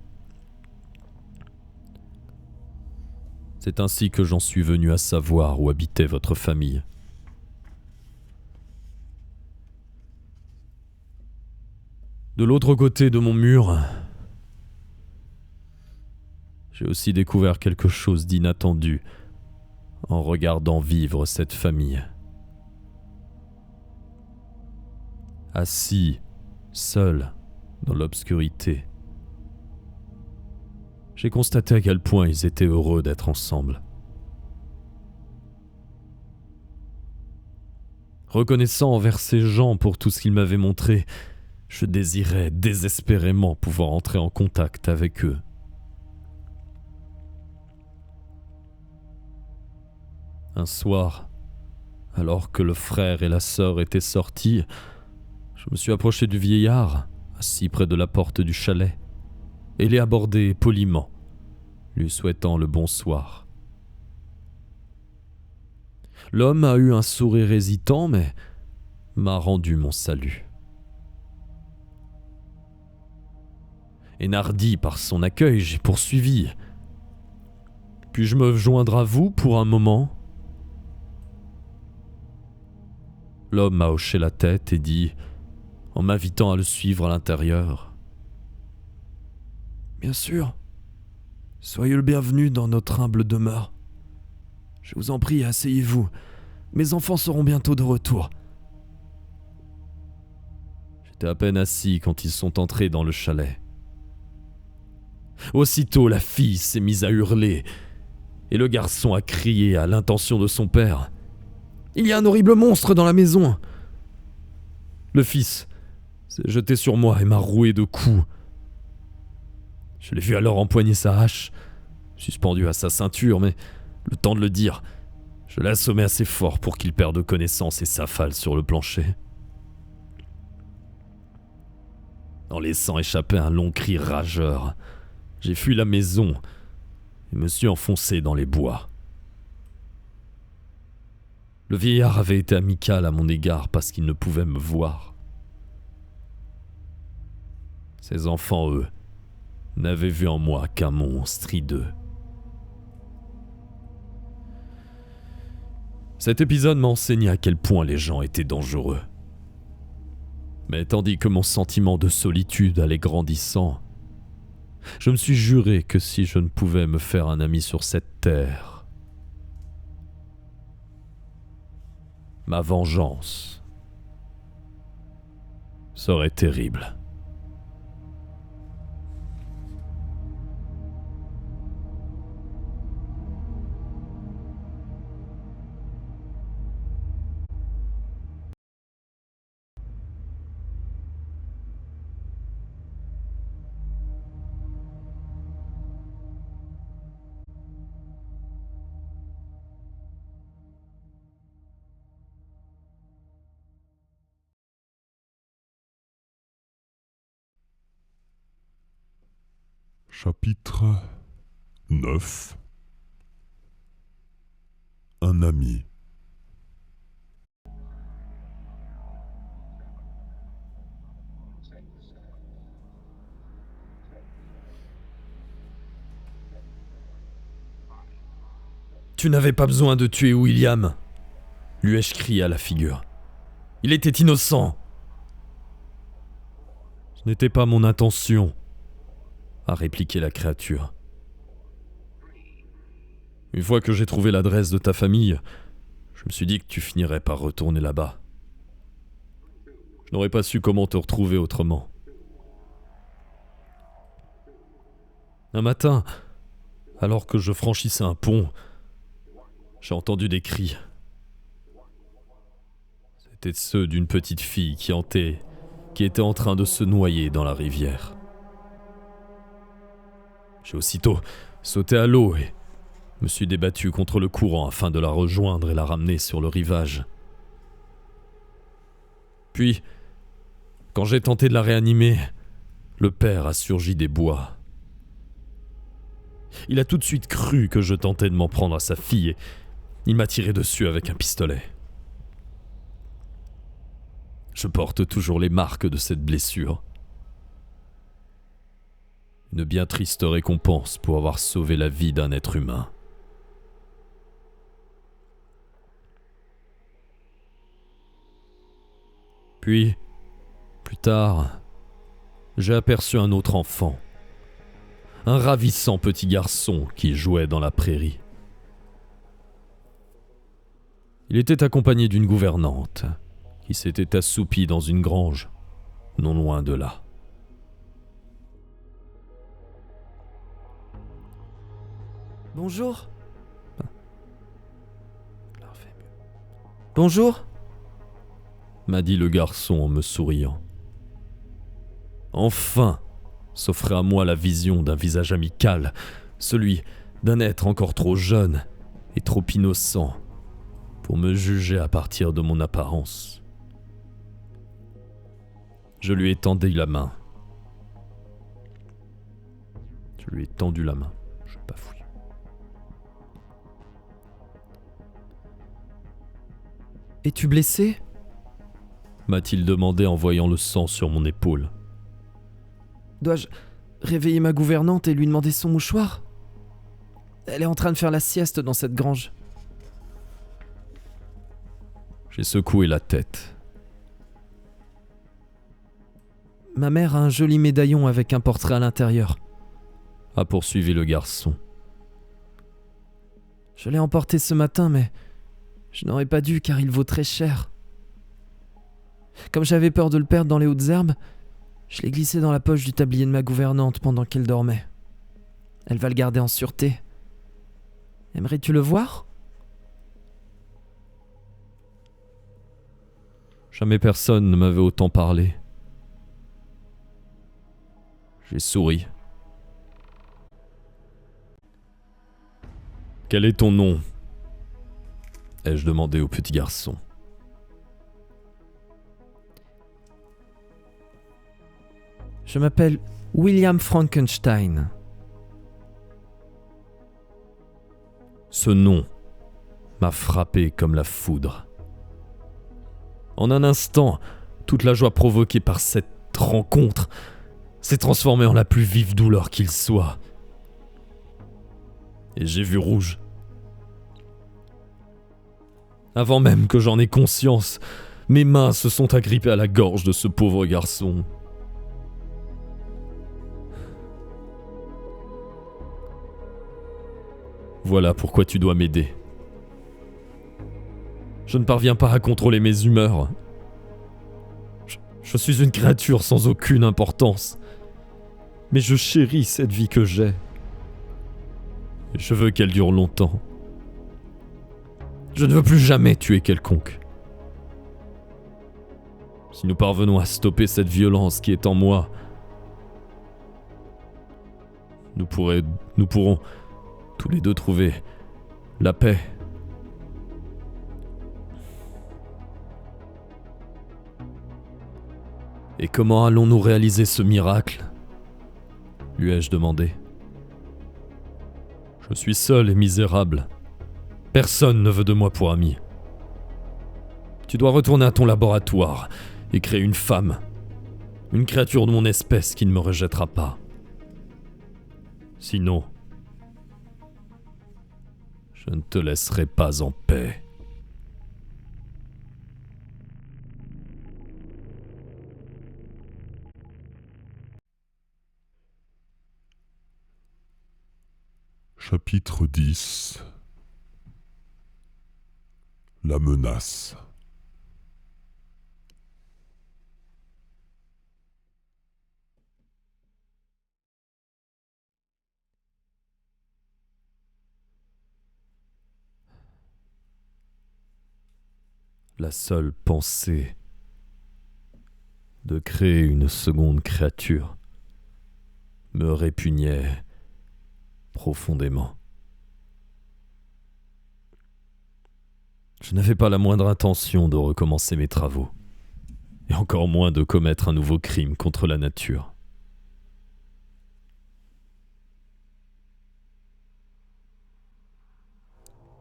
C'est ainsi que j'en suis venu à savoir où habitait votre famille. De l'autre côté de mon mur, j'ai aussi découvert quelque chose d'inattendu en regardant vivre cette famille. Assis, seul, dans l'obscurité, j'ai constaté à quel point ils étaient heureux d'être ensemble. Reconnaissant envers ces gens pour tout ce qu'ils m'avaient montré, je désirais désespérément pouvoir entrer en contact avec eux. Un soir, alors que le frère et la sœur étaient sortis, je me suis approché du vieillard, assis près de la porte du chalet, et l'ai abordé poliment, lui souhaitant le bonsoir. L'homme a eu un sourire hésitant, mais m'a rendu mon salut. Énardi par son accueil, j'ai poursuivi. « Puis-je me joindre à vous pour un moment ?» L'homme m'a hoché la tête et dit, en m'invitant à le suivre à l'intérieur: « Bien sûr, soyez le bienvenu dans notre humble demeure. Je vous en prie, asseyez-vous. Mes enfants seront bientôt de retour. » J'étais à peine assis quand ils sont entrés dans le chalet. Aussitôt, la fille s'est mise à hurler et le garçon a crié à l'intention de son père: « Il y a un horrible monstre dans la maison !» Le fils s'est jeté sur moi et m'a roué de coups. Je l'ai vu alors empoigner sa hache, suspendue à sa ceinture, mais le temps de le dire, je l'ai assommé assez fort pour qu'il perde connaissance et s'affale sur le plancher. En laissant échapper un long cri rageur, j'ai fui la maison et me suis enfoncé dans les bois. Le vieillard avait été amical à mon égard parce qu'il ne pouvait me voir. Ses enfants, eux, n'avaient vu en moi qu'un monstre hideux. Cet épisode m'a enseigné à quel point les gens étaient dangereux. Mais tandis que mon sentiment de solitude allait grandissant, je me suis juré que si je ne pouvais me faire un ami sur cette terre, ma vengeance serait terrible. Chapitre 9. Un ami. Tu n'avais pas besoin de tuer William, lui ai-je crié à la figure. Il était innocent. Ce n'était pas mon intention, a répliqué la créature. Une fois que j'ai trouvé l'adresse de ta famille, je me suis dit que tu finirais par retourner là-bas. Je n'aurais pas su comment te retrouver autrement. Un matin, alors que je franchissais un pont, j'ai entendu des cris. C'étaient ceux d'une petite fille qui était en train de se noyer dans la rivière. J'ai aussitôt sauté à l'eau et me suis débattu contre le courant afin de la rejoindre et la ramener sur le rivage. Puis, quand j'ai tenté de la réanimer, le père a surgi des bois. Il a tout de suite cru que je tentais de m'en prendre à sa fille et il m'a tiré dessus avec un pistolet. Je porte toujours les marques de cette blessure. Une bien triste récompense pour avoir sauvé la vie d'un être humain. Puis, plus tard, j'ai aperçu un autre enfant. Un ravissant petit garçon qui jouait dans la prairie. Il était accompagné d'une gouvernante qui s'était assoupie dans une grange, non loin de là. Bonjour. Bonjour, M'a dit le garçon en me souriant. Enfin, s'offrait à moi la vision d'un visage amical, celui d'un être encore trop jeune et trop innocent pour me juger à partir de mon apparence. Je lui ai tendu la main. Je bafouille. es-tu blessé? M'a-t-il demandé en voyant le sang sur mon épaule. Dois-je réveiller ma gouvernante et lui demander son mouchoir? Elle est en train de faire la sieste dans cette grange. J'ai secoué la tête. Ma mère a un joli médaillon avec un portrait à l'intérieur. A poursuivi le garçon. Je l'ai emporté ce matin, mais je n'aurais pas dû car il vaut très cher. Comme j'avais peur de le perdre dans les hautes herbes, je l'ai glissé dans la poche du tablier de ma gouvernante pendant qu'elle dormait. Elle va le garder en sûreté. Aimerais-tu le voir? Jamais personne ne m'avait autant parlé. J'ai souri. Quel est ton nom ? ai-je demandé au petit garçon. Je m'appelle William Frankenstein. Ce nom m'a frappé comme la foudre. En un instant, toute la joie provoquée par cette rencontre s'est transformée en la plus vive douleur qu'il soit. Et j'ai vu rouge. Avant même que j'en aie conscience, mes mains se sont agrippées à la gorge de ce pauvre garçon. Voilà pourquoi tu dois m'aider. Je ne parviens pas à contrôler mes humeurs. Je suis une créature sans aucune importance. Mais je chéris cette vie que j'ai. Et je veux qu'elle dure longtemps. Je ne veux plus jamais tuer quelconque. Si nous parvenons à stopper cette violence qui est en moi, nous pourrons tous les deux trouver la paix. Et comment allons-nous réaliser ce miracle ? lui ai-je demandé. Je suis seul et misérable. Personne ne veut de moi pour ami. Tu dois retourner à ton laboratoire et créer une femme, une créature de mon espèce qui ne me rejettera pas. Sinon, je ne te laisserai pas en paix. Chapitre 10. La menace. La seule pensée de créer une seconde créature me répugnait profondément. Je n'avais pas la moindre intention de recommencer mes travaux, et encore moins de commettre un nouveau crime contre la nature.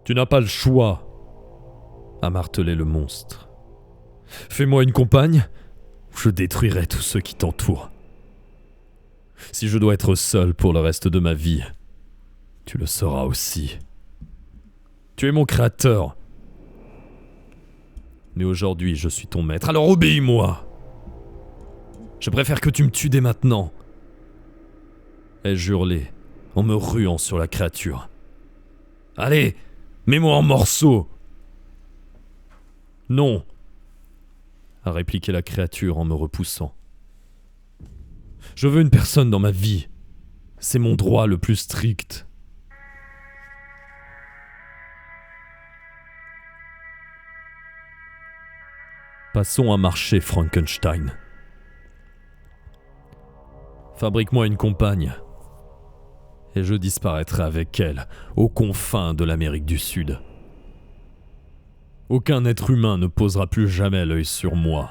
Tu n'as pas le choix, a martelé le monstre. Fais-moi une compagne, ou je détruirai tous ceux qui t'entourent. Si je dois être seul pour le reste de ma vie, tu le seras aussi. Tu es mon créateur. Mais aujourd'hui, je suis ton maître, alors obéis-moi. Je préfère que tu me tues dès maintenant. Ai-je hurlé en me ruant sur la créature. Allez, mets-moi en morceaux. Non, a répliqué la créature en me repoussant. Je veux une personne dans ma vie. C'est mon droit le plus strict. Passons à marcher, Frankenstein. Fabrique-moi une compagne, et je disparaîtrai avec elle aux confins de l'Amérique du Sud. Aucun être humain ne posera plus jamais l'œil sur moi.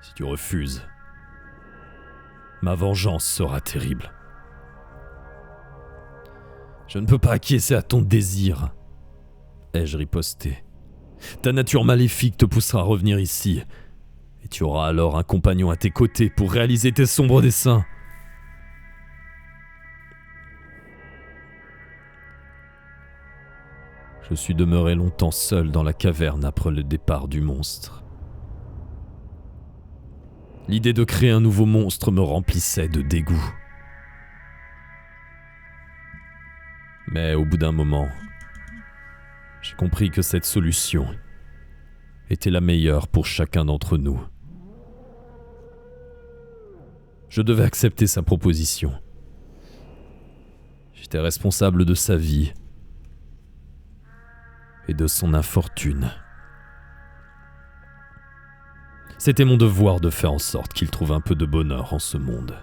Si tu refuses, ma vengeance sera terrible. Je ne peux pas acquiescer à ton désir, ai-je riposté. Ta nature maléfique te poussera à revenir ici, et tu auras alors un compagnon à tes côtés pour réaliser tes sombres desseins. Je suis demeuré longtemps seul dans la caverne après le départ du monstre. L'idée de créer un nouveau monstre me remplissait de dégoût. Mais au bout d'un moment, j'ai compris que cette solution était la meilleure pour chacun d'entre nous. Je devais accepter sa proposition. J'étais responsable de sa vie et de son infortune. C'était mon devoir de faire en sorte qu'il trouve un peu de bonheur en ce monde.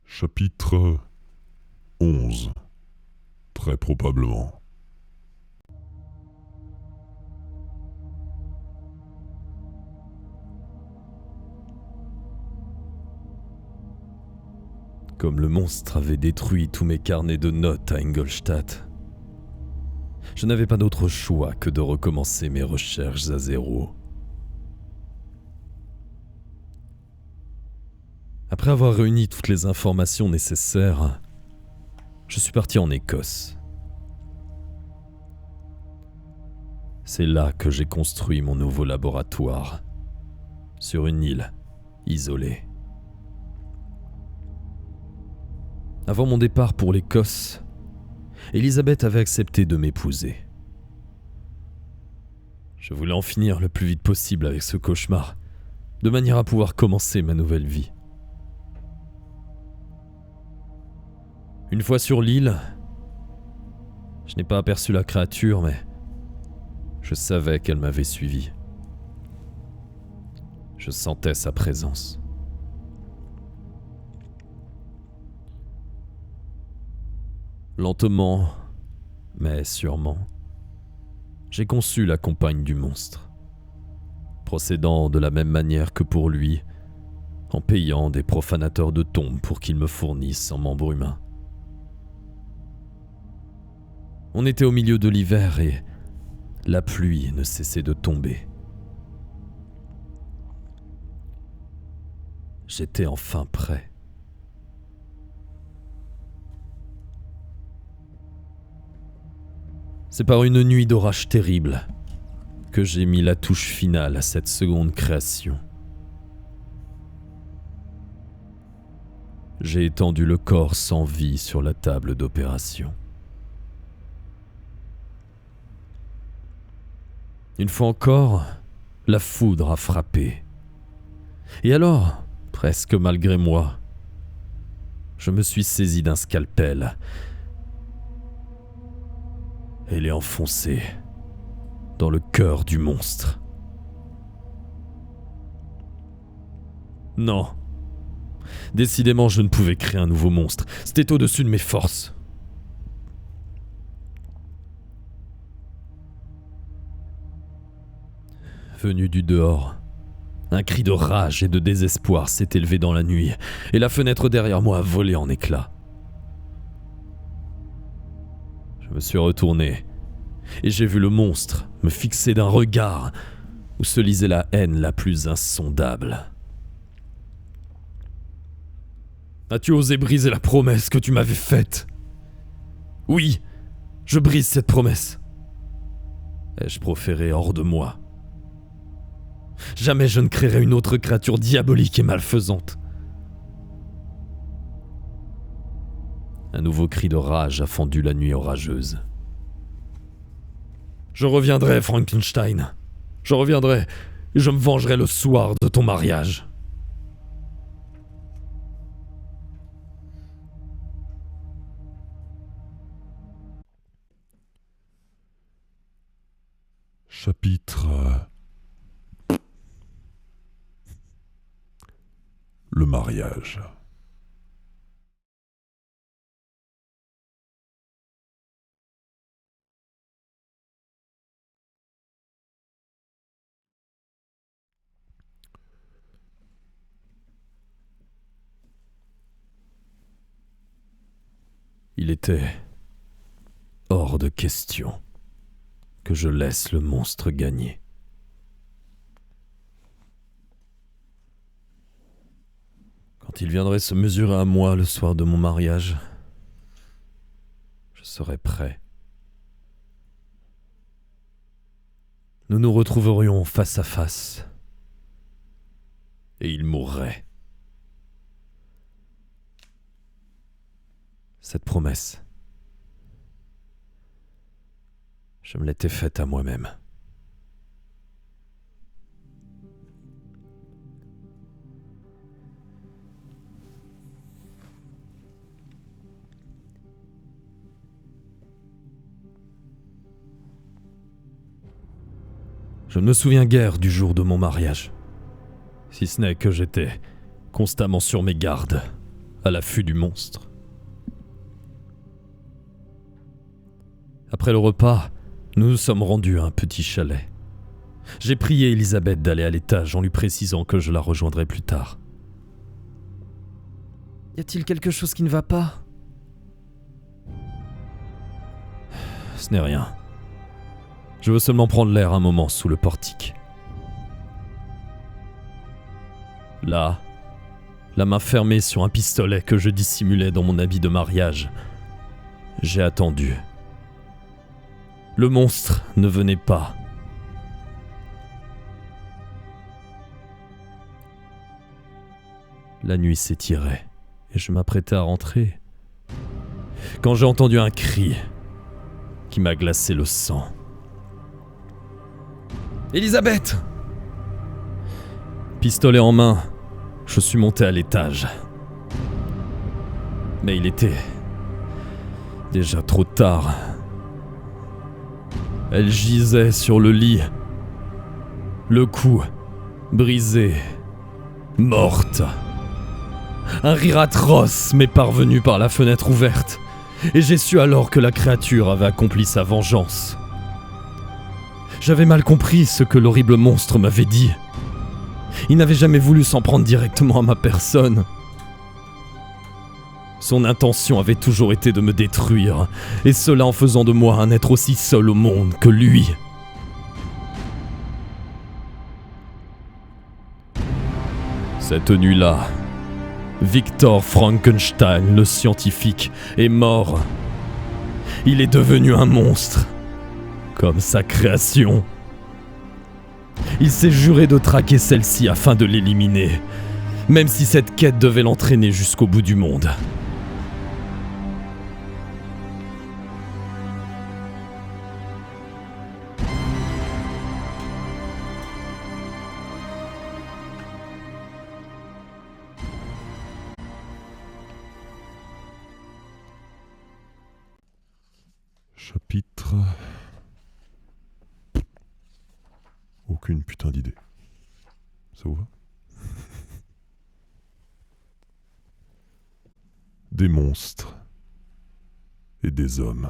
Chapitre 11. Très probablement. Comme le monstre avait détruit tous mes carnets de notes à Ingolstadt, je n'avais pas d'autre choix que de recommencer mes recherches à zéro. Après avoir réuni toutes les informations nécessaires, je suis parti en Écosse. C'est là que j'ai construit mon nouveau laboratoire, sur une île isolée. Avant mon départ pour l'Écosse, Elisabeth avait accepté de m'épouser. Je voulais en finir le plus vite possible avec ce cauchemar, de manière à pouvoir commencer ma nouvelle vie. Une fois sur l'île, je n'ai pas aperçu la créature, mais je savais qu'elle m'avait suivi. Je sentais sa présence. Lentement, mais sûrement, j'ai conçu la compagne du monstre, procédant de la même manière que pour lui, en payant des profanateurs de tombes pour qu'ils me fournissent en membres humains. On était au milieu de l'hiver et la pluie ne cessait de tomber. J'étais enfin prêt. C'est par une nuit d'orage terrible que j'ai mis la touche finale à cette seconde création. J'ai étendu le corps sans vie sur la table d'opération. Une fois encore, la foudre a frappé. Et alors, presque malgré moi, je me suis saisi d'un scalpel et l'ai enfoncé dans le cœur du monstre. Non. Décidément, je ne pouvais créer un nouveau monstre. C'était au-dessus de mes forces. Venu du dehors, un cri de rage et de désespoir s'est élevé dans la nuit, et la fenêtre derrière moi a volé en éclats. Je me suis retourné, et j'ai vu le monstre me fixer d'un regard où se lisait la haine la plus insondable. As-tu osé briser la promesse que tu m'avais faite ? Oui, je brise cette promesse. Ai-je proféré hors de moi ? Jamais je ne créerai une autre créature diabolique et malfaisante. Un nouveau cri de rage a fendu la nuit orageuse. Je reviendrai, Frankenstein. Je reviendrai et je me vengerai le soir de ton mariage. Chapitre... Le mariage. Il était hors de question que je laisse le monstre gagner. Quand il viendrait se mesurer à moi le soir de mon mariage, je serais prêt. Nous nous retrouverions face à face, et il mourrait. Cette promesse, je me l'étais faite à moi-même. Je ne me souviens guère du jour de mon mariage, si ce n'est que j'étais constamment sur mes gardes, à l'affût du monstre. Après le repas, nous nous sommes rendus à un petit chalet. J'ai prié Elisabeth d'aller à l'étage en lui précisant que je la rejoindrais plus tard. Y a-t-il quelque chose qui ne va pas? Ce n'est rien. Je veux seulement prendre l'air un moment sous le portique. Là, la main fermée sur un pistolet que je dissimulais dans mon habit de mariage, j'ai attendu. Le monstre ne venait pas. La nuit s'étirait et je m'apprêtais à rentrer quand j'ai entendu un cri qui m'a glacé le sang. Elisabeth! Pistolet en main, je suis monté à l'étage. Mais il était déjà trop tard. Elle gisait sur le lit, le cou brisé, morte. Un rire atroce m'est parvenu par la fenêtre ouverte, et j'ai su alors que la créature avait accompli sa vengeance. J'avais mal compris ce que l'horrible monstre m'avait dit. Il n'avait jamais voulu s'en prendre directement à ma personne. Son intention avait toujours été de me détruire, et cela en faisant de moi un être aussi seul au monde que lui. Cette nuit-là, Victor Frankenstein, le scientifique, est mort. Il est devenu un monstre, comme sa création. Il s'est juré de traquer celle-ci afin de l'éliminer, même si cette quête devait l'entraîner jusqu'au bout du monde. Chapitre... Aucune putain d'idée. Ça vous va? Des monstres et des hommes.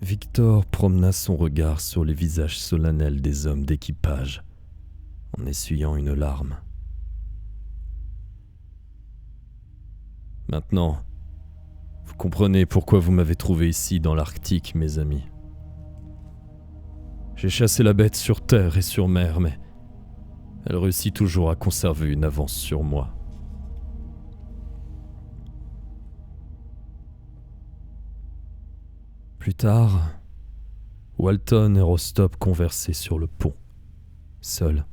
Victor promena son regard sur les visages solennels des hommes d'équipage, en essuyant une larme. Maintenant, vous comprenez pourquoi vous m'avez trouvé ici dans l'Arctique, mes amis. J'ai chassé la bête sur terre et sur mer, mais elle réussit toujours à conserver une avance sur moi. Plus tard, Walton et Rostop conversaient sur le pont, seuls.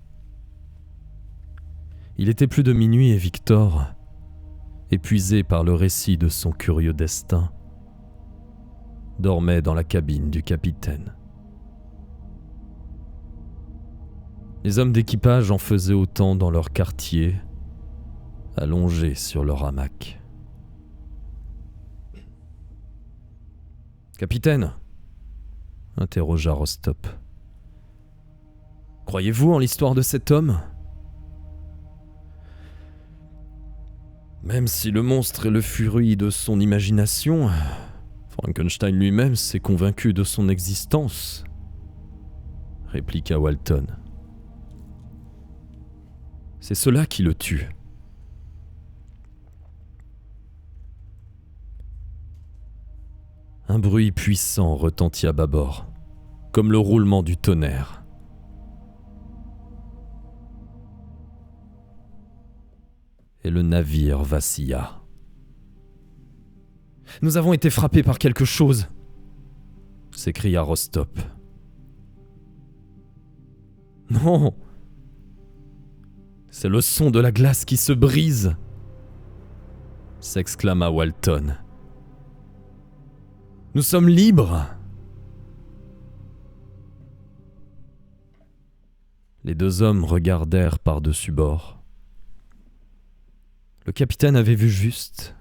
Il était plus de minuit et Victor, épuisé par le récit de son curieux destin, dormait dans la cabine du capitaine. Les hommes d'équipage en faisaient autant dans leur quartier, allongés sur leur hamac. « Capitaine » interrogea Rostop. « Croyez-vous en l'histoire de cet homme ? Même si le monstre est le fruit de son imagination, Frankenstein lui-même s'est convaincu de son existence, » répliqua Walton. « C'est cela qui le tue. » Un bruit puissant retentit à bâbord, comme le roulement du tonnerre. Et le navire vacilla. « Nous avons été frappés par quelque chose !» s'écria Rostop. « Non ! C'est le son de la glace qui se brise !» s'exclama Walton. « Nous sommes libres !» Les deux hommes regardèrent par-dessus bord. Le capitaine avait vu juste.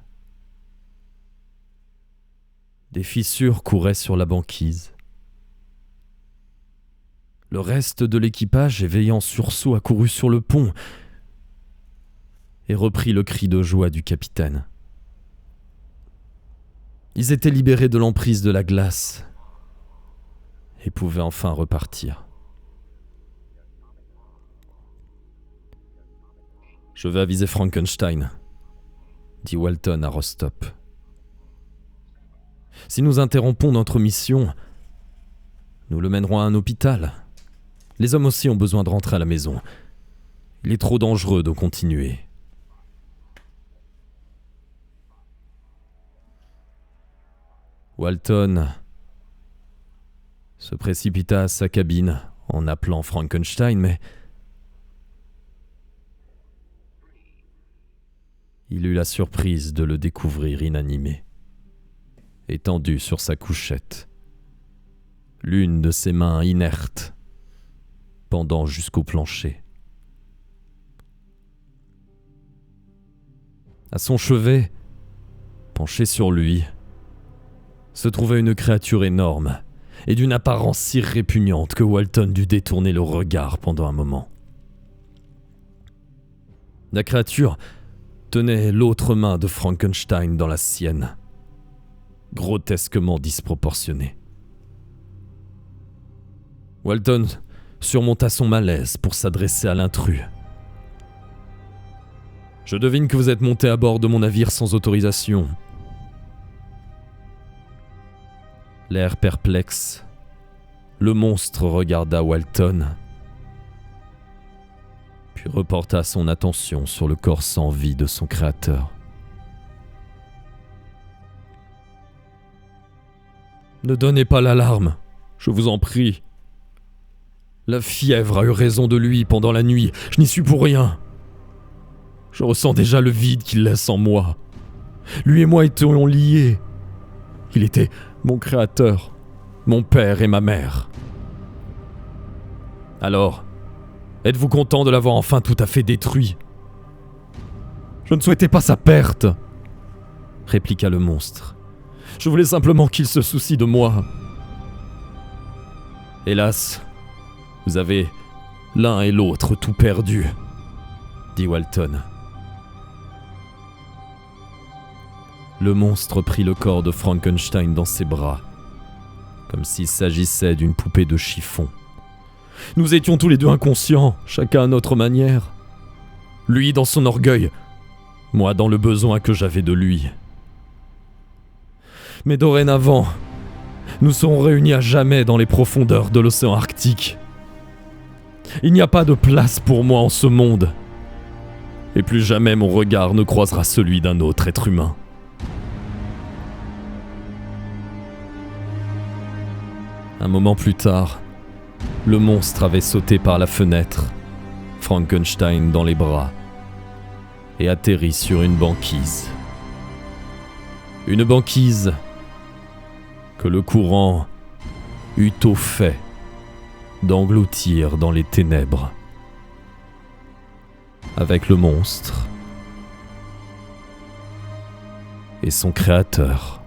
Des fissures couraient sur la banquise. Le reste de l'équipage, éveillé en sursaut, accourut sur le pont et reprit le cri de joie du capitaine. Ils étaient libérés de l'emprise de la glace et pouvaient enfin repartir. « Je vais aviser Frankenstein », dit Walton à Rostop. « Si nous interrompons notre mission, nous le mènerons à un hôpital. Les hommes aussi ont besoin de rentrer à la maison. Il est trop dangereux de continuer. » Walton se précipita à sa cabine en appelant Frankenstein, mais il eut la surprise de le découvrir inanimé, étendu sur sa couchette, l'une de ses mains inertes pendant jusqu'au plancher. À son chevet, penché sur lui, se trouvait une créature énorme et d'une apparence si répugnante que Walton dut détourner le regard pendant un moment. La créature tenait l'autre main de Frankenstein dans la sienne, grotesquement disproportionnée. Walton surmonta son malaise pour s'adresser à l'intrus. « Je devine que vous êtes monté à bord de mon navire sans autorisation. » L'air perplexe, le monstre regarda Walton, puis reporta son attention sur le corps sans vie de son créateur. « Ne donnez pas l'alarme, je vous en prie. La fièvre a eu raison de lui pendant la nuit, je n'y suis pour rien. Je ressens déjà le vide qu'il laisse en moi. Lui et moi étions liés. Il était mon créateur, mon père et ma mère. Alors, êtes-vous content de l'avoir enfin tout à fait détruit ? Je ne souhaitais pas sa perte, répliqua le monstre. Je voulais simplement qu'il se soucie de moi. Hélas, vous avez l'un et l'autre tout perdu, dit Walton. Le monstre prit le corps de Frankenstein dans ses bras, comme s'il s'agissait d'une poupée de chiffon. Nous étions tous les deux inconscients, chacun à notre manière. Lui dans son orgueil, moi dans le besoin que j'avais de lui. Mais dorénavant, nous serons réunis à jamais dans les profondeurs de l'océan Arctique. Il n'y a pas de place pour moi en ce monde, et plus jamais mon regard ne croisera celui d'un autre être humain. Un moment plus tard, le monstre avait sauté par la fenêtre, Frankenstein dans les bras, et atterri sur une banquise. Une banquise que le courant eut au fait d'engloutir dans les ténèbres, avec le monstre et son créateur.